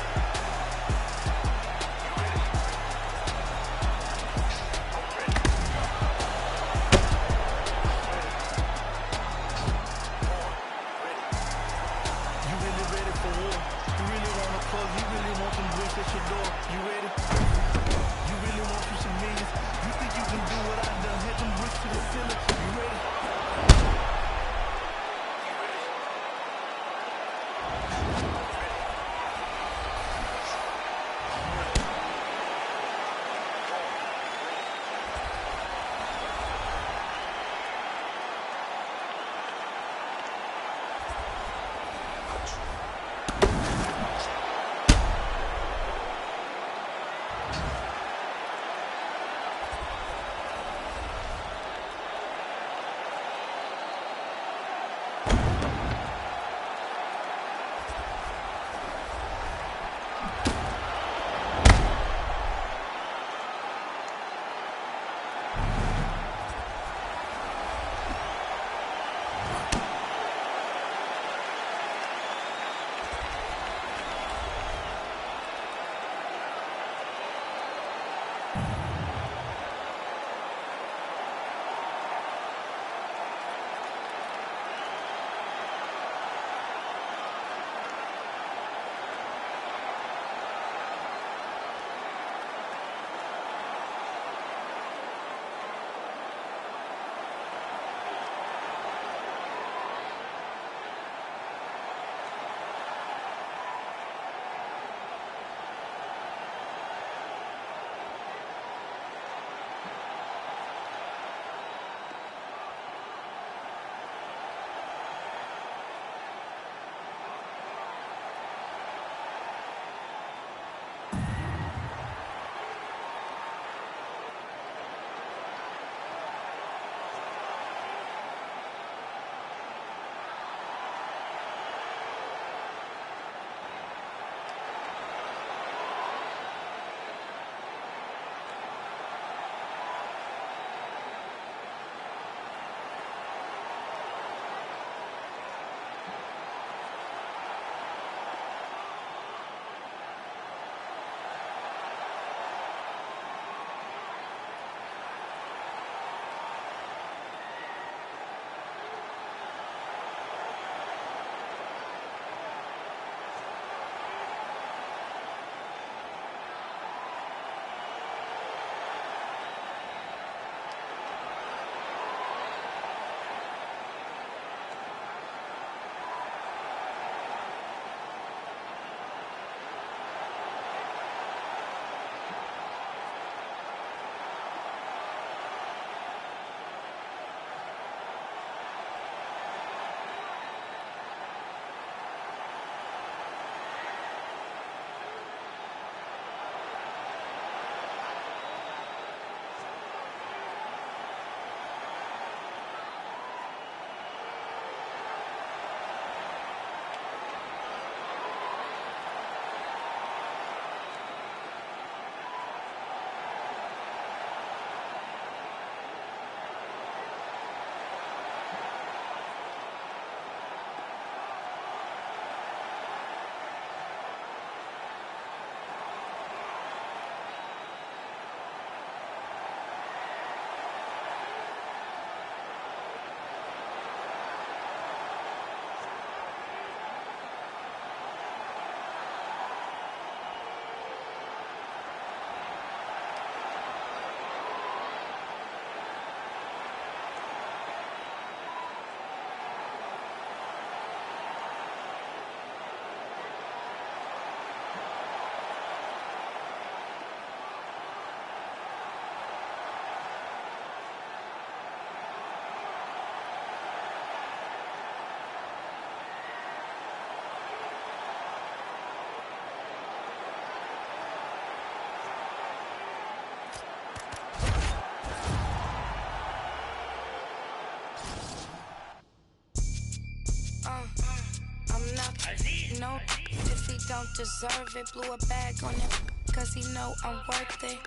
No, if he don't deserve it, blew a bag on it, cause he know I'm worth it.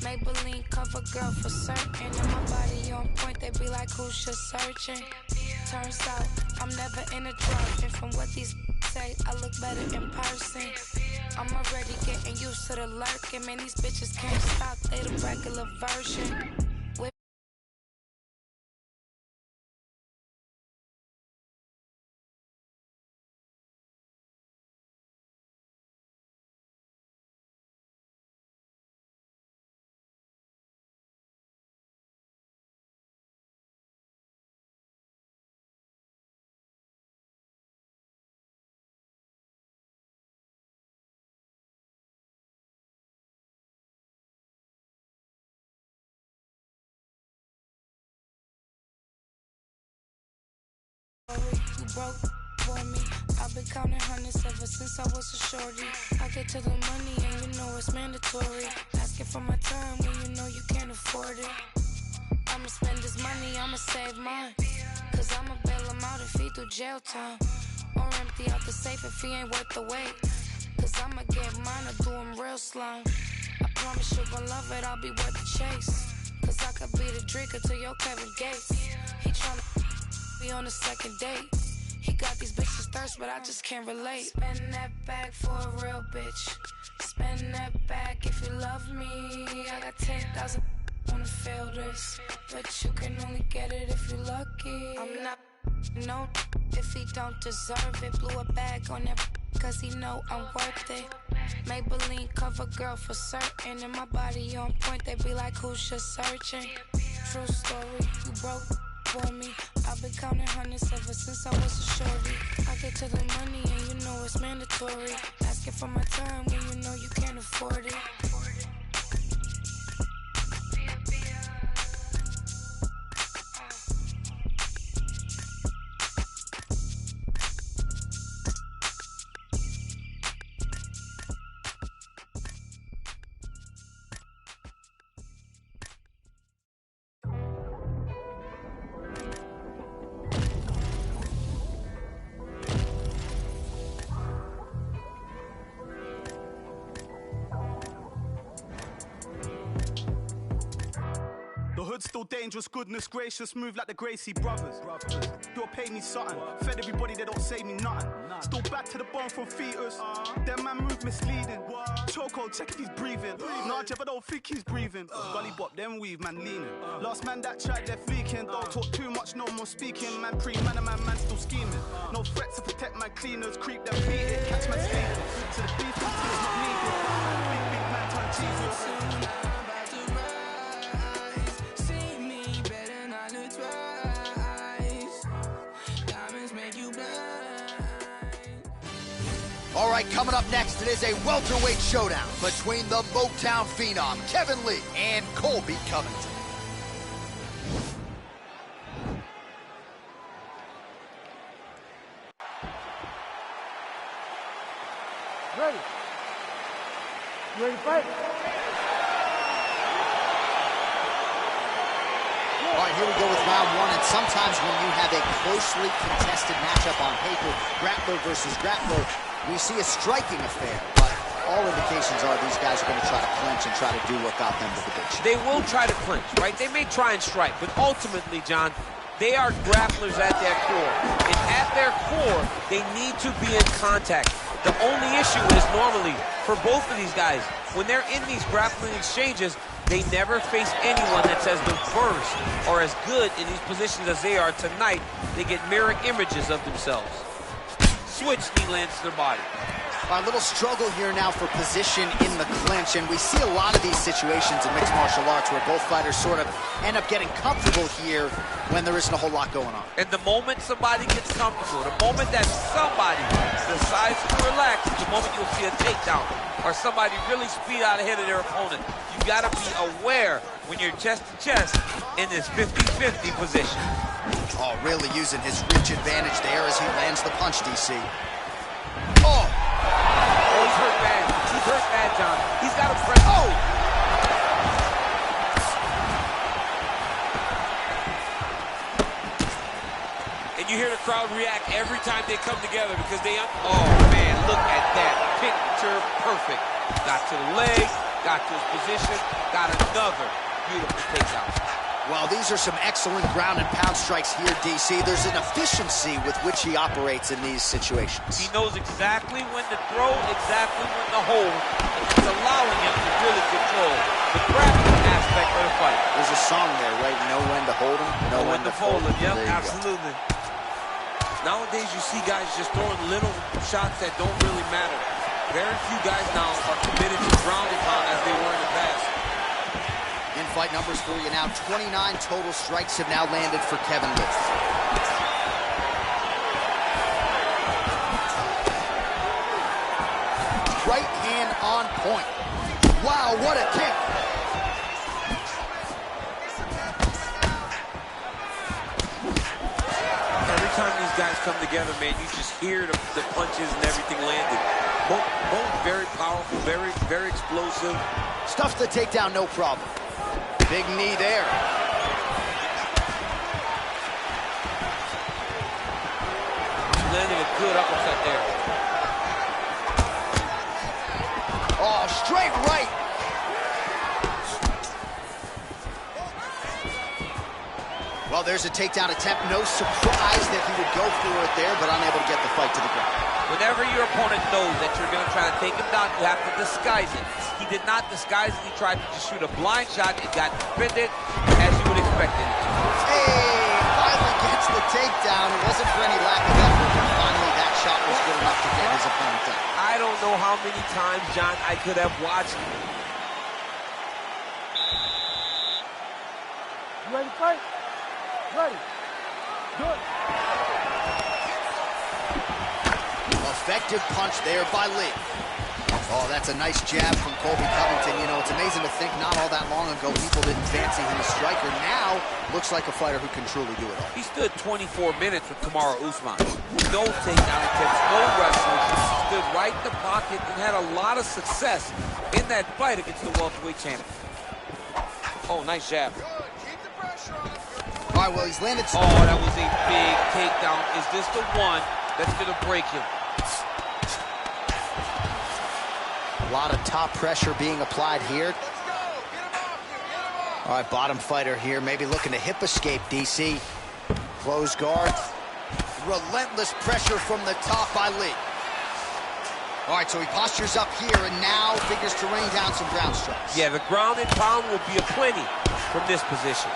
Maybelline cover girl for certain, and my body on point, they be like, who's just searching? Turns out, I'm never in a drought, and from what these say, I look better in person. I'm already getting used to the lurking, man, these bitches can't stop, they the regular version. You broke for me. I've been counting hundreds ever since I was a shorty. I get to the money and you know it's mandatory. Asking for my time when you know you can't afford it. I'ma spend this money, I'ma save mine. Cause I'ma bail him out if he do jail time. Or empty out the safe if he ain't worth the wait. Cause I'ma get mine or do him real slime. I promise you gon' love it, I'll be worth the chase. Cause I could be the drinker to your Kevin Gates. He tryna be on the second date. He got these bitches thirst, but I just can't relate. Spend that bag for a real bitch. Spend that bag if you love me. I got 10,000 wanna feel this, but you can only get it if you're lucky. I'm not no if he don't deserve it. Blew a bag on that cause he know I'm worth it. Maybelline cover girl for certain, and my body on point, they be like, who's just searching? True story, you broke for me. I've been counting hundreds ever since I was a shorty. I get to the money and you know it's mandatory. Asking for my time when you know you can't afford it. Still dangerous, goodness gracious, move like the Gracie brothers. You'll pay me something, fed everybody, they don't say me nothing. Still back to the bone from fetus, them man move misleading. Choco, check if he's breathing. Nah, Jeff, I don't think he's breathing. Gully bop, then weave, man leaning. Last man that tried left leaking. Don't talk too much, no more speaking. Man pre-man and man still scheming. No threats to protect my cleaners, creep them beating. Catch man sleeping, so the beef is not needed. Big man turn Jesus. All right, coming up next, it is a welterweight showdown between the Motown phenom, Kevin Lee, and Colby Covington. Ready? You ready to fight? All right, here we go with round one, and sometimes when you have a closely contested matchup on paper, grappler versus grappler, we see a striking affair, but all indications are these guys are going to try to clinch and try to do what got them to the big show. They will try to clinch, right? They may try and strike, but ultimately, John, they are grapplers at their core. And at their core, they need to be in contact. The only issue is normally, for both of these guys, when they're in these grappling exchanges, they never face anyone that's as diverse or as good in these positions as they are tonight. They get mirror images of themselves. Switch, knee lands to their body. A little struggle here now for position in the clinch, and we see a lot of these situations in mixed martial arts where both fighters sort of end up getting comfortable here when there isn't a whole lot going on. And the moment somebody gets comfortable, the moment that somebody decides to relax, is the moment you'll see a takedown or somebody really speed out ahead of their opponent. You gotta be aware when you're chest to chest in this 50-50 position. Oh, really using his reach advantage there as he lands the punch, DC. Oh! Oh, he's hurt bad. He's hurt bad, John. He's got to press. Oh! And And you hear the crowd react every time they come together because they... Oh, man, look at that. Picture perfect. Got to the leg, got to his position, got another beautiful takedown. Well, these are some excellent ground and pound strikes here, DC. There's an efficiency with which he operates in these situations. He knows exactly when to throw, exactly when to hold, and it's allowing him to really control the grappling aspect of the fight. There's a song there, right? Know when to hold him, know when to fold him. Yep, absolutely. Nowadays, you see guys just throwing little shots that don't really matter. Very few guys now are committed to ground and pound as they were in the past. In-fight numbers for you now. 29 total strikes have now landed for Kevin Lee. Right hand on point. Wow, what a kick. Every time these guys come together, man, you just hear the punches and everything landed. Both very powerful, very explosive. Stuffs the takedown, no problem. Big knee there. Landing a good uppercut there. Oh, straight right. Well, there's a takedown attempt. No surprise that he would go for it there, but unable to get the fight to the ground. Whenever your opponent knows that you're going to try to take him down, you have to disguise it. He did not disguise it. He tried to just shoot a blind shot. It got defended as you would expect it to. Hey, finally gets the takedown. It wasn't for any lack of effort, but finally that shot was good enough to get his opponent down. I don't know how many times, John, I could have watched. You ready to fight? Ready. Good. Effective punch there by Lee. Oh, that's a nice jab from Colby Covington. You know, it's amazing to think not all that long ago people didn't fancy him as a striker. Now, looks like a fighter who can truly do it all. He stood 24 minutes with Kamaru Usman. No takedown attempts, no wrestling. He stood right in the pocket and had a lot of success in that fight against the welterweight champion. Oh, nice jab. All right, well, he's landed... Oh, that was a big takedown. Is this the one that's going to break him? A lot of top pressure being applied here. All right, bottom fighter here, maybe looking to hip escape, DC. Close guard. Relentless pressure from the top by Lee. All right, so he postures up here and now figures to rain down some ground strikes. Yeah, the ground and pound will be aplenty from this position.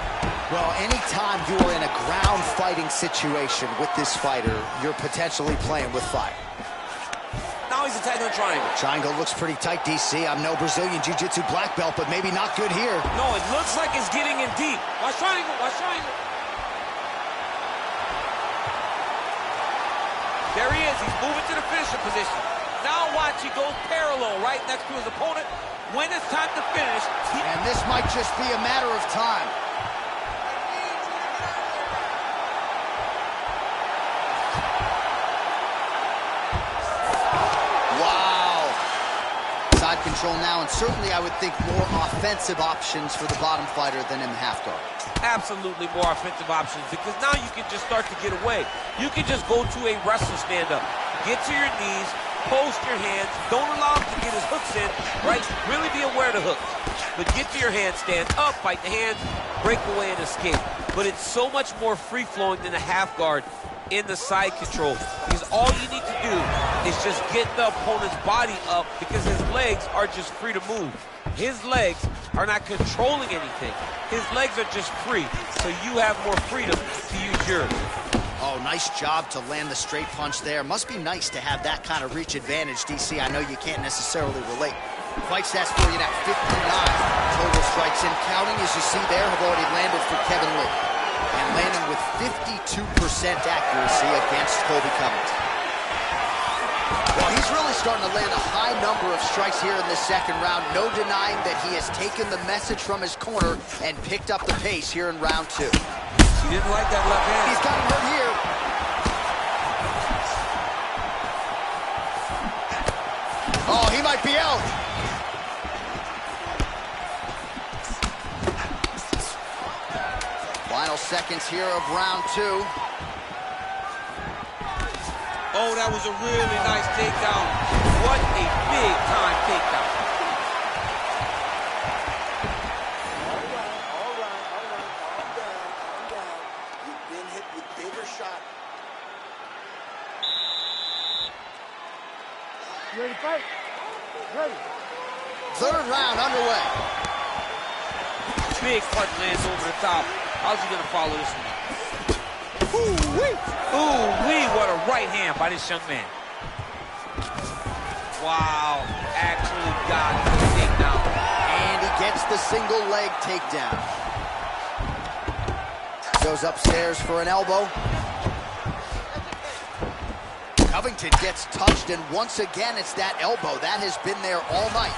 Well, anytime you are in a ground fighting situation with this fighter, you're potentially playing with fire. Now he's attacking the triangle. Triangle looks pretty tight, DC. I'm no Brazilian Jiu-Jitsu black belt, but maybe not good here. No, it looks like it's getting in deep. Watch triangle, watch triangle. There he is, he's moving to the finisher position. Now watch, he goes parallel right next to his opponent. When it's time to finish, and this might just be a matter of time. Control now, and certainly I would think more offensive options for the bottom fighter than in the half guard. Absolutely more offensive options, because now you can just start to get away. You can just go to a wrestle stand-up. Get to your knees, post your hands, don't allow him to get his hooks in, right? Really be aware of the hooks. But get to your hands, stand up, fight the hands, break away and escape. But it's so much more free-flowing than a half guard in the side control, because all you need to do is just get the opponent's body up, because his legs are just free to move. His legs are not controlling anything. His legs are just free, so you have more freedom to use yours. Oh, nice job to land the straight punch there. Must be nice to have that kind of reach advantage, DC. I know you can't necessarily relate. Fight stats for you now, 59 total strikes and counting, as you see there, have already landed for Kevin Lee. And landing with 52% accuracy against Colby Covington. Well, he's really starting to land a high number of strikes here in the second round. No denying that he has taken the message from his corner and picked up the pace here in round two. He didn't like that left hand. He's got him hurt here. Oh, he might be out. Final seconds here of round two. Oh, that was a really nice takedown. What a big-time takedown. All right. Calm down. You've been hit with bigger shots. You ready to fight? Ready. Third round underway. Big punch lands over the top. How's he gonna follow this one? Ooh-wee! Ooh-wee, what a right hand by this young man. Wow, actually got the takedown. And he gets the single leg takedown. Goes upstairs for an elbow. Covington gets touched, and once again, it's that elbow. That has been there all night.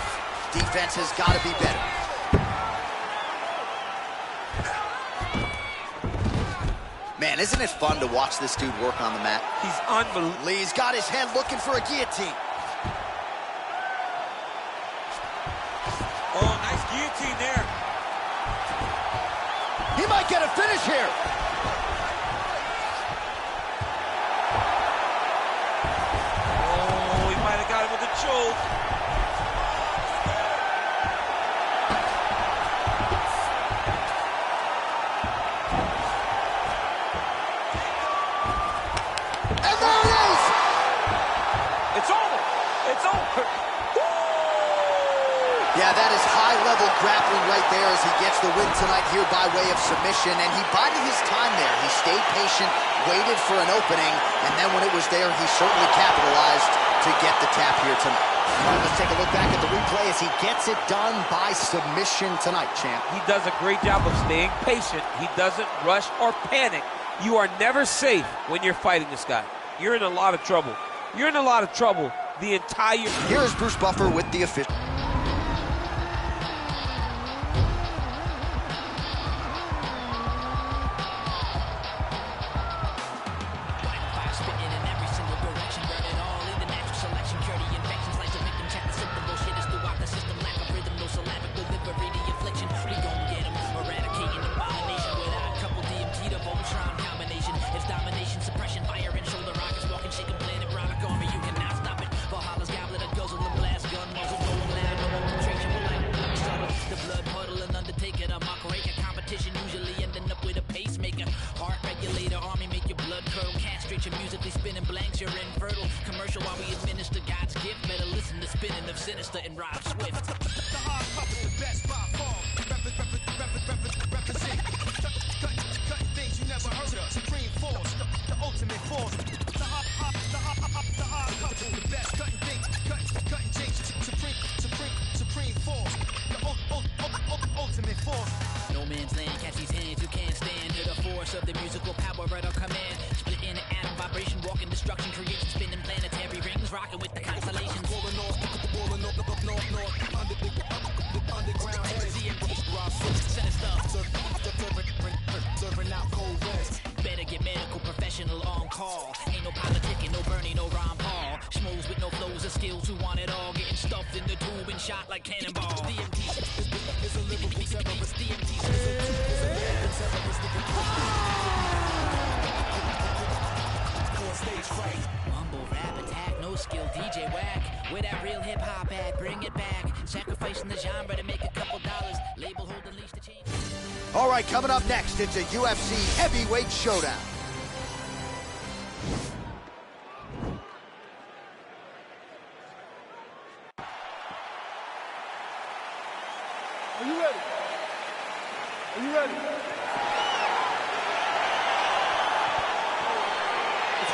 Defense has got to be better. Man, isn't it fun to watch this dude work on the mat? He's unbelievable. Lee's got his head looking for a guillotine. Oh, nice guillotine there. He might get a finish here. Oh, he might have got him with a choke. And there it is! It's over. It's over. Yeah, that is high-level grappling right there as he gets the win tonight here by way of submission, and he bided his time there. He stayed patient, waited for an opening, and then when it was there, he certainly capitalized to get the tap here tonight. All right, let's take a look back at the replay as he gets it done by submission tonight, champ. He does a great job of staying patient. He doesn't rush or panic. You are never safe when you're fighting this guy. You're in a lot of trouble. You're in a lot of trouble the entire... Here is Bruce Buffer with the official. All right, coming up next, it's a UFC heavyweight showdown. Are you ready? Are you ready?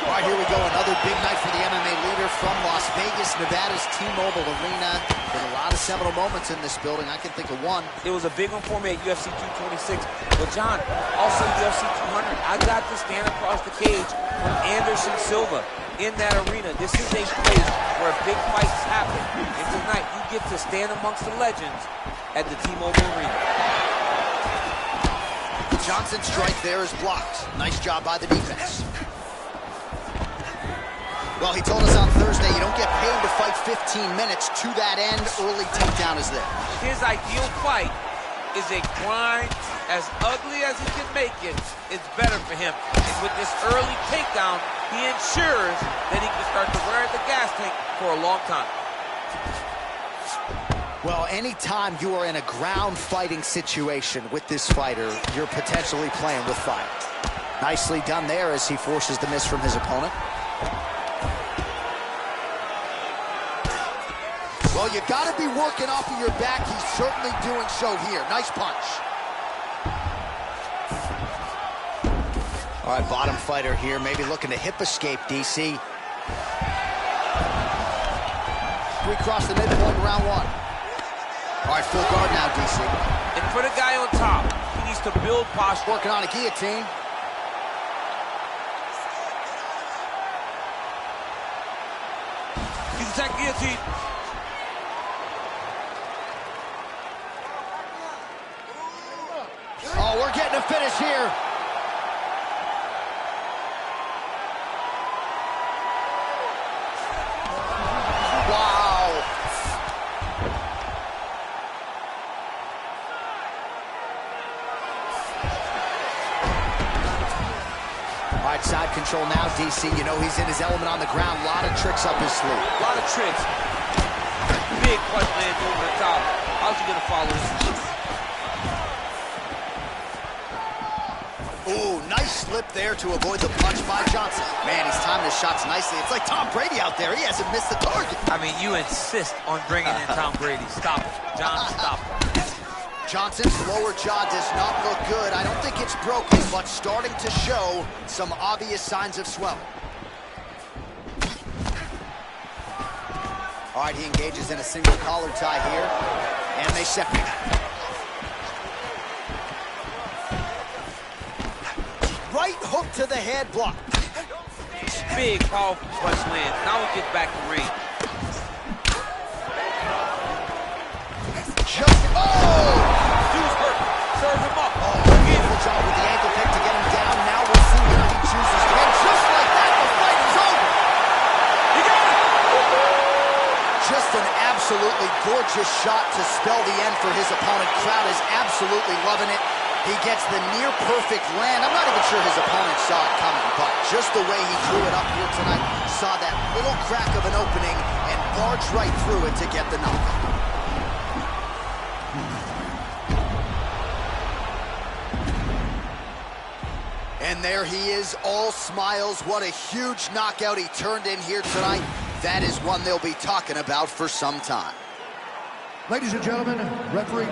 All right, here we go. Another big night for the MMA leader from Las Vegas, Nevada's T-Mobile Arena. Been a lot of seminal moments in this building. I can think of one. It was a big one for me at UFC 226. But John, also UFC 200, I got to stand across the cage from Anderson Silva in that arena. This is a place where big fights happen. And tonight, you get to stand amongst the legends at the T-Mobile Arena. Johnson's strike there is blocked. Nice job by the defense. Well, he told us on Thursday you don't get paid to fight 15 minutes. To that end, early takedown is there. His ideal fight is a grind as ugly as he can make it, it's better for him. And with this early takedown, he ensures that he can start to wear the gas tank for a long time. Well, anytime you are in a ground fighting situation with this fighter, you're potentially playing with fire. Nicely done there as he forces the miss from his opponent. Well, you got to be working off of your back. He's certainly doing so here. Nice punch. All right, bottom fighter here, maybe looking to hip escape, DC. We cross the midpoint in round one. All right, full guard now, DC. And for the guy on top, he needs to build posture. Working on a guillotine. He's attacking guillotine. Oh, we're getting a finish here. Wow. All right, side control now, DC. You know he's in his element on the ground. A lot of tricks up his sleeve. A lot of tricks. Big punch lands over the top. How's he gonna follow this? Ooh, nice slip there to avoid the punch by Johnson. Man, he's timing his shots nicely. It's like Tom Brady out there. He hasn't missed the target. I mean, you insist on bringing in Tom Brady. Stop it. John, stop it. Johnson's lower jaw does not look good. I don't think it's broken, but starting to show some obvious signs of swelling. All right, he engages in a single collar tie here, and they separate. Right hook to the head block. Big, powerful punch lands. Now he gets back to ring. Dude's hurt. Serve him up. Oh, beautiful job with the ankle kick to get him down. Now we'll see where he chooses to. And just like that, the fight is over. He got it. Just an absolutely gorgeous shot to spell the end for his opponent. Crowd is absolutely loving it. He gets the near-perfect land. I'm not even sure his opponent saw it coming, but just the way he drew it up here tonight, saw that little crack of an opening and barged right through it to get the knockout. And there he is, all smiles. What a huge knockout he turned in here tonight. That is one they'll be talking about for some time. Ladies and gentlemen, referee.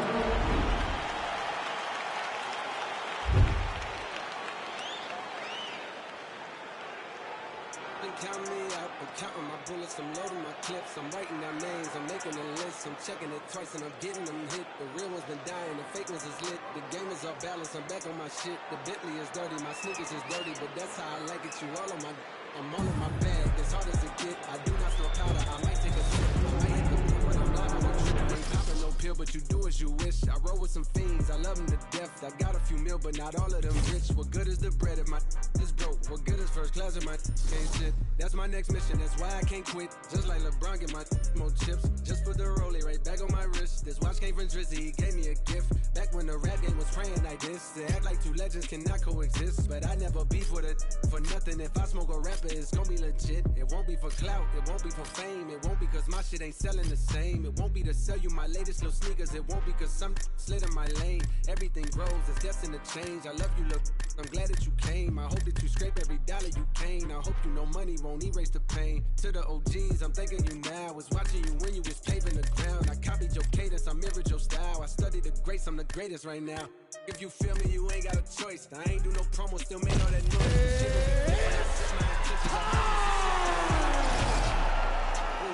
Count me out, I'm counting my bullets, I'm loading my clips, I'm writing down names, I'm making a list, I'm checking it twice and I'm getting them hit. The real ones been dying, the fake ones is lit. The game is off balance, I'm back on my shit. The Bentley is dirty, my sneakers is dirty, but that's how I like it. You all on my, I'm all in my bag, as hard as it get. I do not throw powder, I might take a sip, I might hit the blue when I'm live, I won't trip. I ain't popping no pill, but you do as you wish. I roll with some fiends, I love them to death. I got a few mil, but not all of them rich. What good is the bread if my is broke? What good is first class if my ain't shit? That's my next mission, that's why I can't quit. Just like LeBron, get my more chips. Just put the rollie right back on my wrist. This watch came from Drizzy, he gave me a gift. Back when the rap game was praying like this. They act like two legends cannot coexist. But I never beef with it for nothing. If I smoke a rapper, it's gonna be legit. It won't be for clout, it won't be for fame. It won't be cause my shit ain't selling the same. It won't be to sell you my latest little sneakers. It won't be cause some slid in my lane. Everything grows, it's destined to change. I love you, look, I'm glad that you came. I hope that you scrape every dollar you came. I hope you know money won't erase the pain. To the OGs, I'm thanking you now. Was watching you when you was paving the ground. I copied your cadence, I mirrored your style. I studied the greats, I'm the greatest right now. If you feel me, you ain't got a choice. I ain't do no promo, still made all that noise.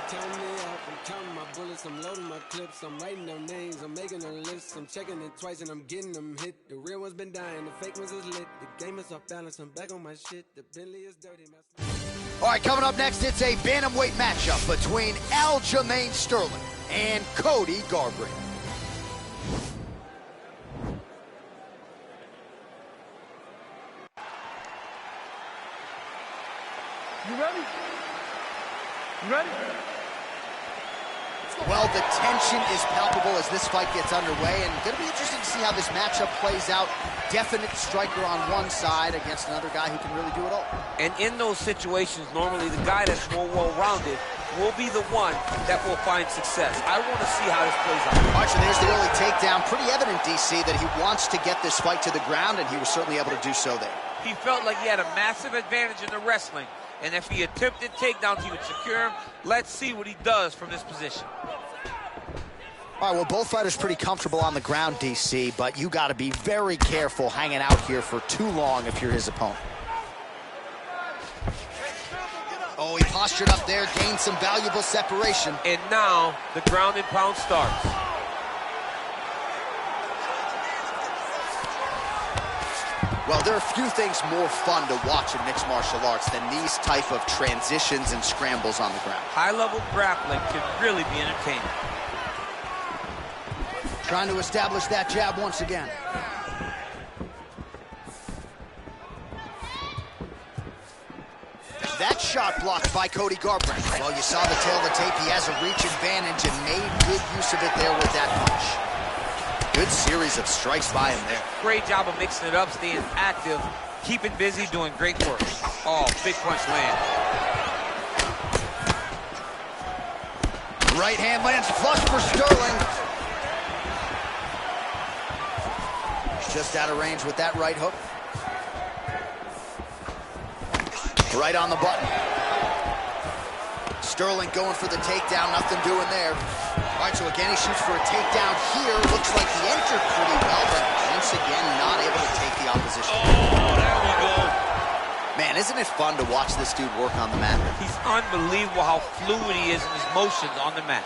Count me out, I'm counting my bullets, I'm loading my clips, I'm writing down names, I'm making a list, I'm checking it twice and I'm getting them hit. The real ones been dying, the fake ones is lit. The game is off balance, I'm back on my shit. The Bentley is dirty, All right, coming up next, it's a bantamweight matchup between Aljamain Sterling and Cody Garbrandt. You ready? You ready? Well, the tension is palpable as this fight gets underway, and going to be interesting to see how this matchup plays out. Definite striker on one side against another guy who can really do it all. And in those situations, normally the guy that's more well-rounded will be the one that will find success. I want to see how this plays out. All right, so there's the early takedown. Pretty evident, DC, that he wants to get this fight to the ground, and he was certainly able to do so there. He felt like he had a massive advantage in the wrestling, and if he attempted takedowns, he would secure him. Let's see what he does from this position. All right, well, both fighters pretty comfortable on the ground, DC, but you got to be very careful hanging out here for too long if you're his opponent. Oh, he postured up there, gained some valuable separation. And now the ground and pound starts. Well, there are a few things more fun to watch in mixed martial arts than these type of transitions and scrambles on the ground. High-level grappling can really be entertaining. Trying to establish that jab once again. That shot blocked by Cody Garbrandt. Well, you saw the tail of the tape. He has a reach advantage and made good use of it there with that punch. Good series of strikes by him there. Great job of mixing it up, staying active, keeping busy, doing great work. Oh, big punch land. Right hand lands flush for Sterling. Just out of range with that right hook. Right on the button. Sterling going for the takedown, nothing doing there. All right, so again, he shoots for a takedown here. Looks like he entered pretty well, but once again, not able to take the opposition. Oh, there we go. Man, isn't it fun to watch this dude work on the mat? He's unbelievable how fluid he is in his motions on the mat.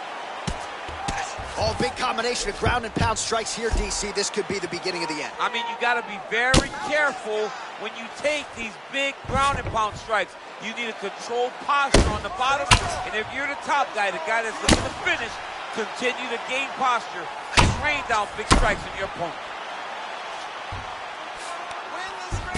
Oh, big combination of ground and pound strikes here, DC. This could be the beginning of the end. I mean, you got to be very careful when you take these big ground and pound strikes. You need a controlled posture on the bottom. And if you're the top guy, the guy that's looking to finish, continue to gain posture and rain down big strikes on your opponent.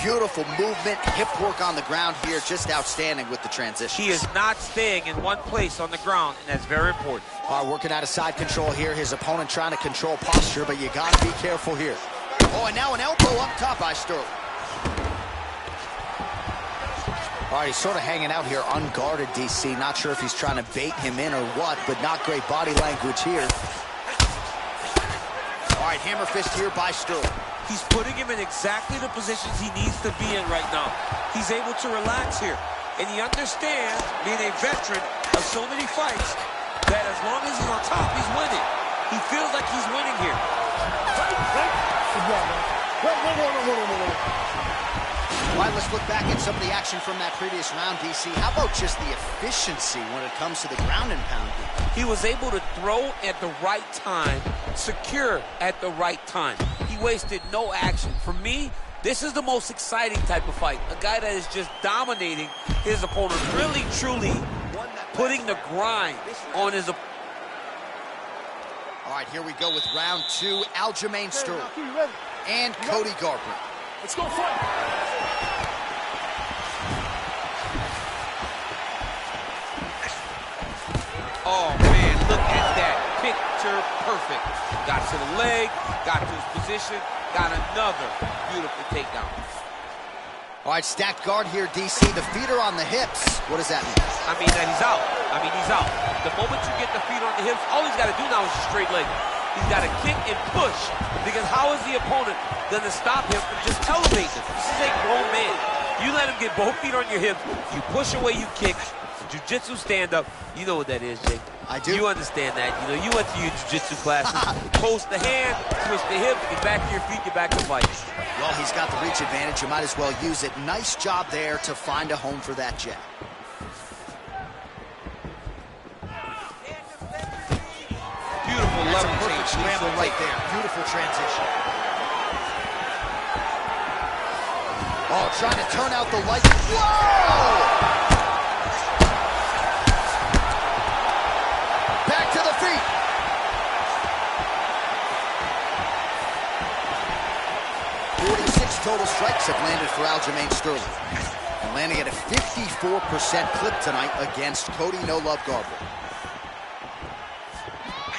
Beautiful movement, hip work on the ground here, just outstanding with the transition. He is not staying in one place on the ground, and that's very important. All right, working out of side control here. His opponent trying to control posture, but you got to be careful here. Oh, and now an elbow up top by Sterling. All right, he's sort of hanging out here unguarded, DC. Not sure if he's trying to bait him in or what, but not great body language here. All right, hammer fist here by Sterling. He's putting him in exactly the positions he needs to be in right now. He's able to relax here. And he understands, being a veteran of so many fights, that as long as he's on top, he's winning. He feels like he's winning here. All right, let's look back at some of the action from that previous round, DC. How about just the efficiency when it comes to the ground and pound? He was able to throw at the right time, secure at the right time. He wasted no action. For me, this is the most exciting type of fight. A guy that is just dominating his opponent, really, truly putting the grind on his opponent. All right, here we go with round two. Aljamain Sterling and Cody Garbrandt. Let's go fight. Oh, man, look at that. Picture perfect. Got to the leg, got to his position, got another beautiful takedown. All right, stacked guard here, DC. The feet are on the hips. What does that mean? I mean that he's out. He's out. The moment you get the feet on the hips, all he's got to do now is just straight leg. He's got to kick and push, because how is the opponent going to stop him from just elevating him? This is a grown man. You let him get both feet on your hips, you push away, you kick. Jiu-jitsu stand-up, you know what that is, Jake. I do. You understand that. You know, you went to your jiu-jitsu classes. Post the hand, twist the hip, get back to your feet, get back to fight. Well, he's got the reach advantage. You might as well use it. Nice job there to find a home for that jab. Beautiful level perfect scramble right there. Beautiful transition. Oh, trying to turn out the light. Whoa! Back to the feet. Total strikes have landed for Aljamain Sterling. And landing at a 54% clip tonight against Cody No Love Garbrandt.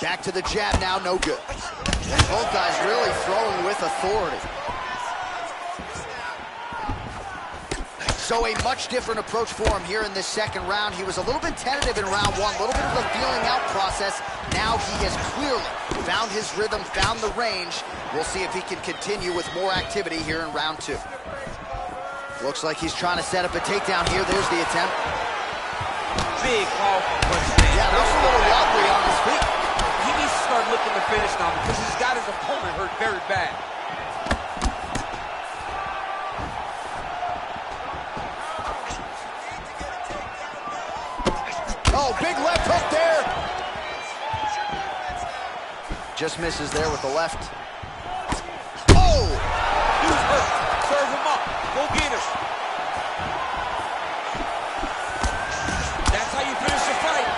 Back to the jab now, no good. And both guys really throwing with authority. So a much different approach for him here in this second round. He was a little bit tentative in round one, a little bit of a feeling out process. Now he has clearly found his rhythm, found the range. We'll see if he can continue with more activity here in round two. Looks like he's trying to set up a takedown here. There's the attempt. Big powerful punch, man. Yeah, looks a little wobbly on his feet. He needs to start looking to finish now because he's got his opponent hurt very bad. Oh, big left hook there. Just misses there with the left. Oh! Dude's hurt. Serve him up. Go get him. That's how you finish the fight.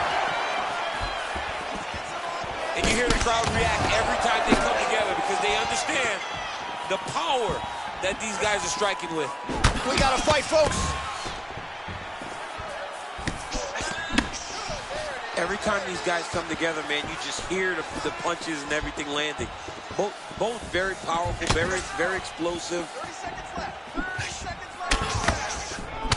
And you hear the crowd react every time they come together because they understand the power that these guys are striking with. We got to fight, folks. Every time these guys come together, man, you just hear the punches and everything landing. Both very powerful, very explosive.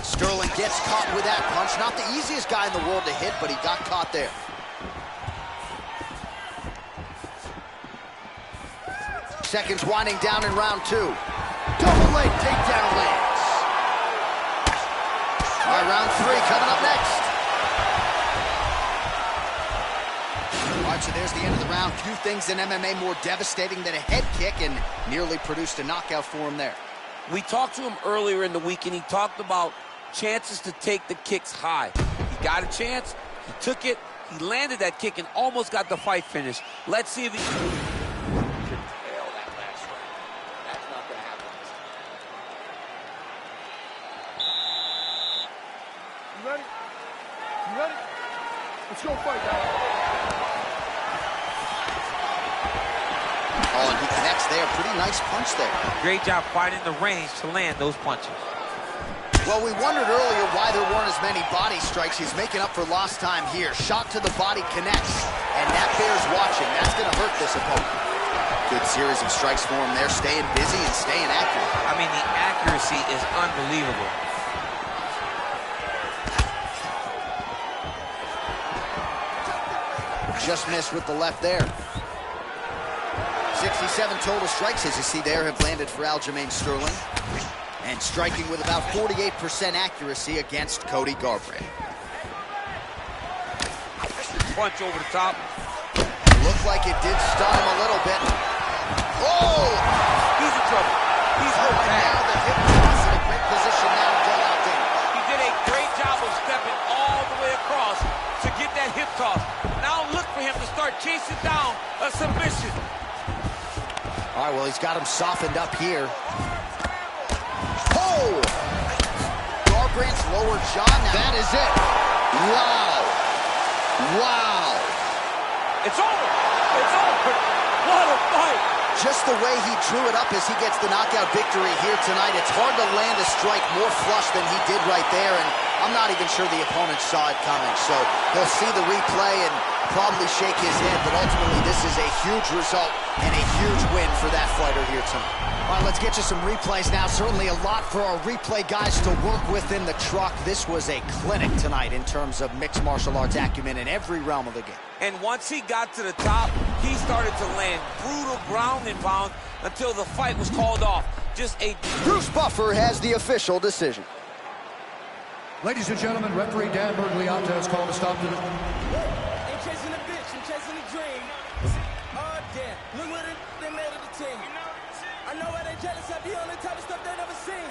Sterling gets caught with that punch. Not the easiest guy in the world to hit, but he got caught there. Seconds winding down in round two. Double leg takedown lands. All right, round three coming up next. All right, so there's the end of the round. Few things in MMA more devastating than a head kick, and nearly produced a knockout for him there. We talked to him earlier in the week, and he talked about chances to take the kicks high. He got a chance, he took it, he landed that kick, and almost got the fight finished. Let's see if he... You ready? You ready? Let's go fight, guys. Oh, and he connects there. Pretty nice punch there. Great job finding the range to land those punches. Well, we wondered earlier why there weren't as many body strikes. He's making up for lost time here. Shot to the body connects, and that bears watching. That's going to hurt this opponent. Good series of strikes for him there, staying busy and staying accurate. I mean, the accuracy is unbelievable. Just missed with the left there. 67 total strikes, as you see there, have landed for Aljamain Sterling. And striking with about 48% accuracy against Cody Garbrandt. Punch over the top. Looked like it did stun him a little bit. Oh! He's in trouble. He's hurt bad. Now the hip toss in a great position now to get out there. He did a great job of stepping all the way across to get that hip toss. Now look for him to start chasing down a submission. All right, well, he's got him softened up here. Oh! Garbrandt's lower jaw now. That is it. Wow. Wow. It's over. It's over. What a fight. Just the way he drew it up as he gets the knockout victory here tonight. It's hard to land a strike more flush than he did right there, and I'm not even sure the opponent saw it coming. So he'll see the replay and probably shake his head, but ultimately this is a huge result and a huge win for that fighter here tonight. All right, let's get you some replays now. Certainly a lot for our replay guys to work with in the truck. This was a clinic tonight in terms of mixed martial arts acumen in every realm of the game. And once he got to the top, he started to land brutal ground and pound until the fight was called off. Just a... Bruce Buffer has the official decision. Ladies and gentlemen, referee Dan Bergliata has called a stop to the... Ain't chasing a bitch, I'm chasing a dream. Oh, damn. Look what they made of the team. I know why they jealous. I be on the type of stuff they never seen.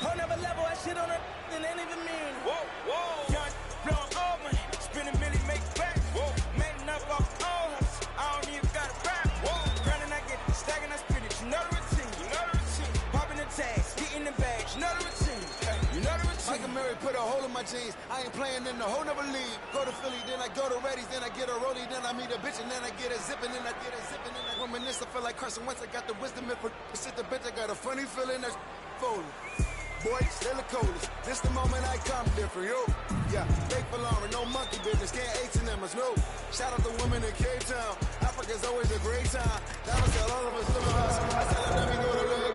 Whole never level, I shit on it, and ain't even mean. Whoa, whoa. Young, blowing all money, spinning million, make back. Whoa. Making up off all hustle. I don't even got a rap. Whoa. Grinding, I get it. Stacking, I spin it. You know the routine. You know the routine. Popping the tags, getting the bags. You know the routine. You know the routine. Michael Murray put a hole in my jeans. I ain't playing in the whole nother league. Go to Philly, then I go to Reddy's, then I get a rollie, then I meet a bitch, and then I get a zipping, then I get a zipping, then I reminisce. I feel like Carson Wentz. I got the wisdom and for shit the bitch. I got a funny feeling that's folding. boy, still the coolest. This the moment I come different, yo. Yeah, fake for Lauren, no monkey business, can't H&M us, no. Shout out to women in Cape Town. Africa's always a great time. That was tell all of us, live us. I said, let me go to the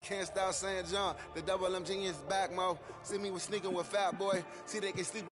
Can't stop saying John, the double M genius is back, mo. See me with sneaking with Fat Boy. See they can sleep.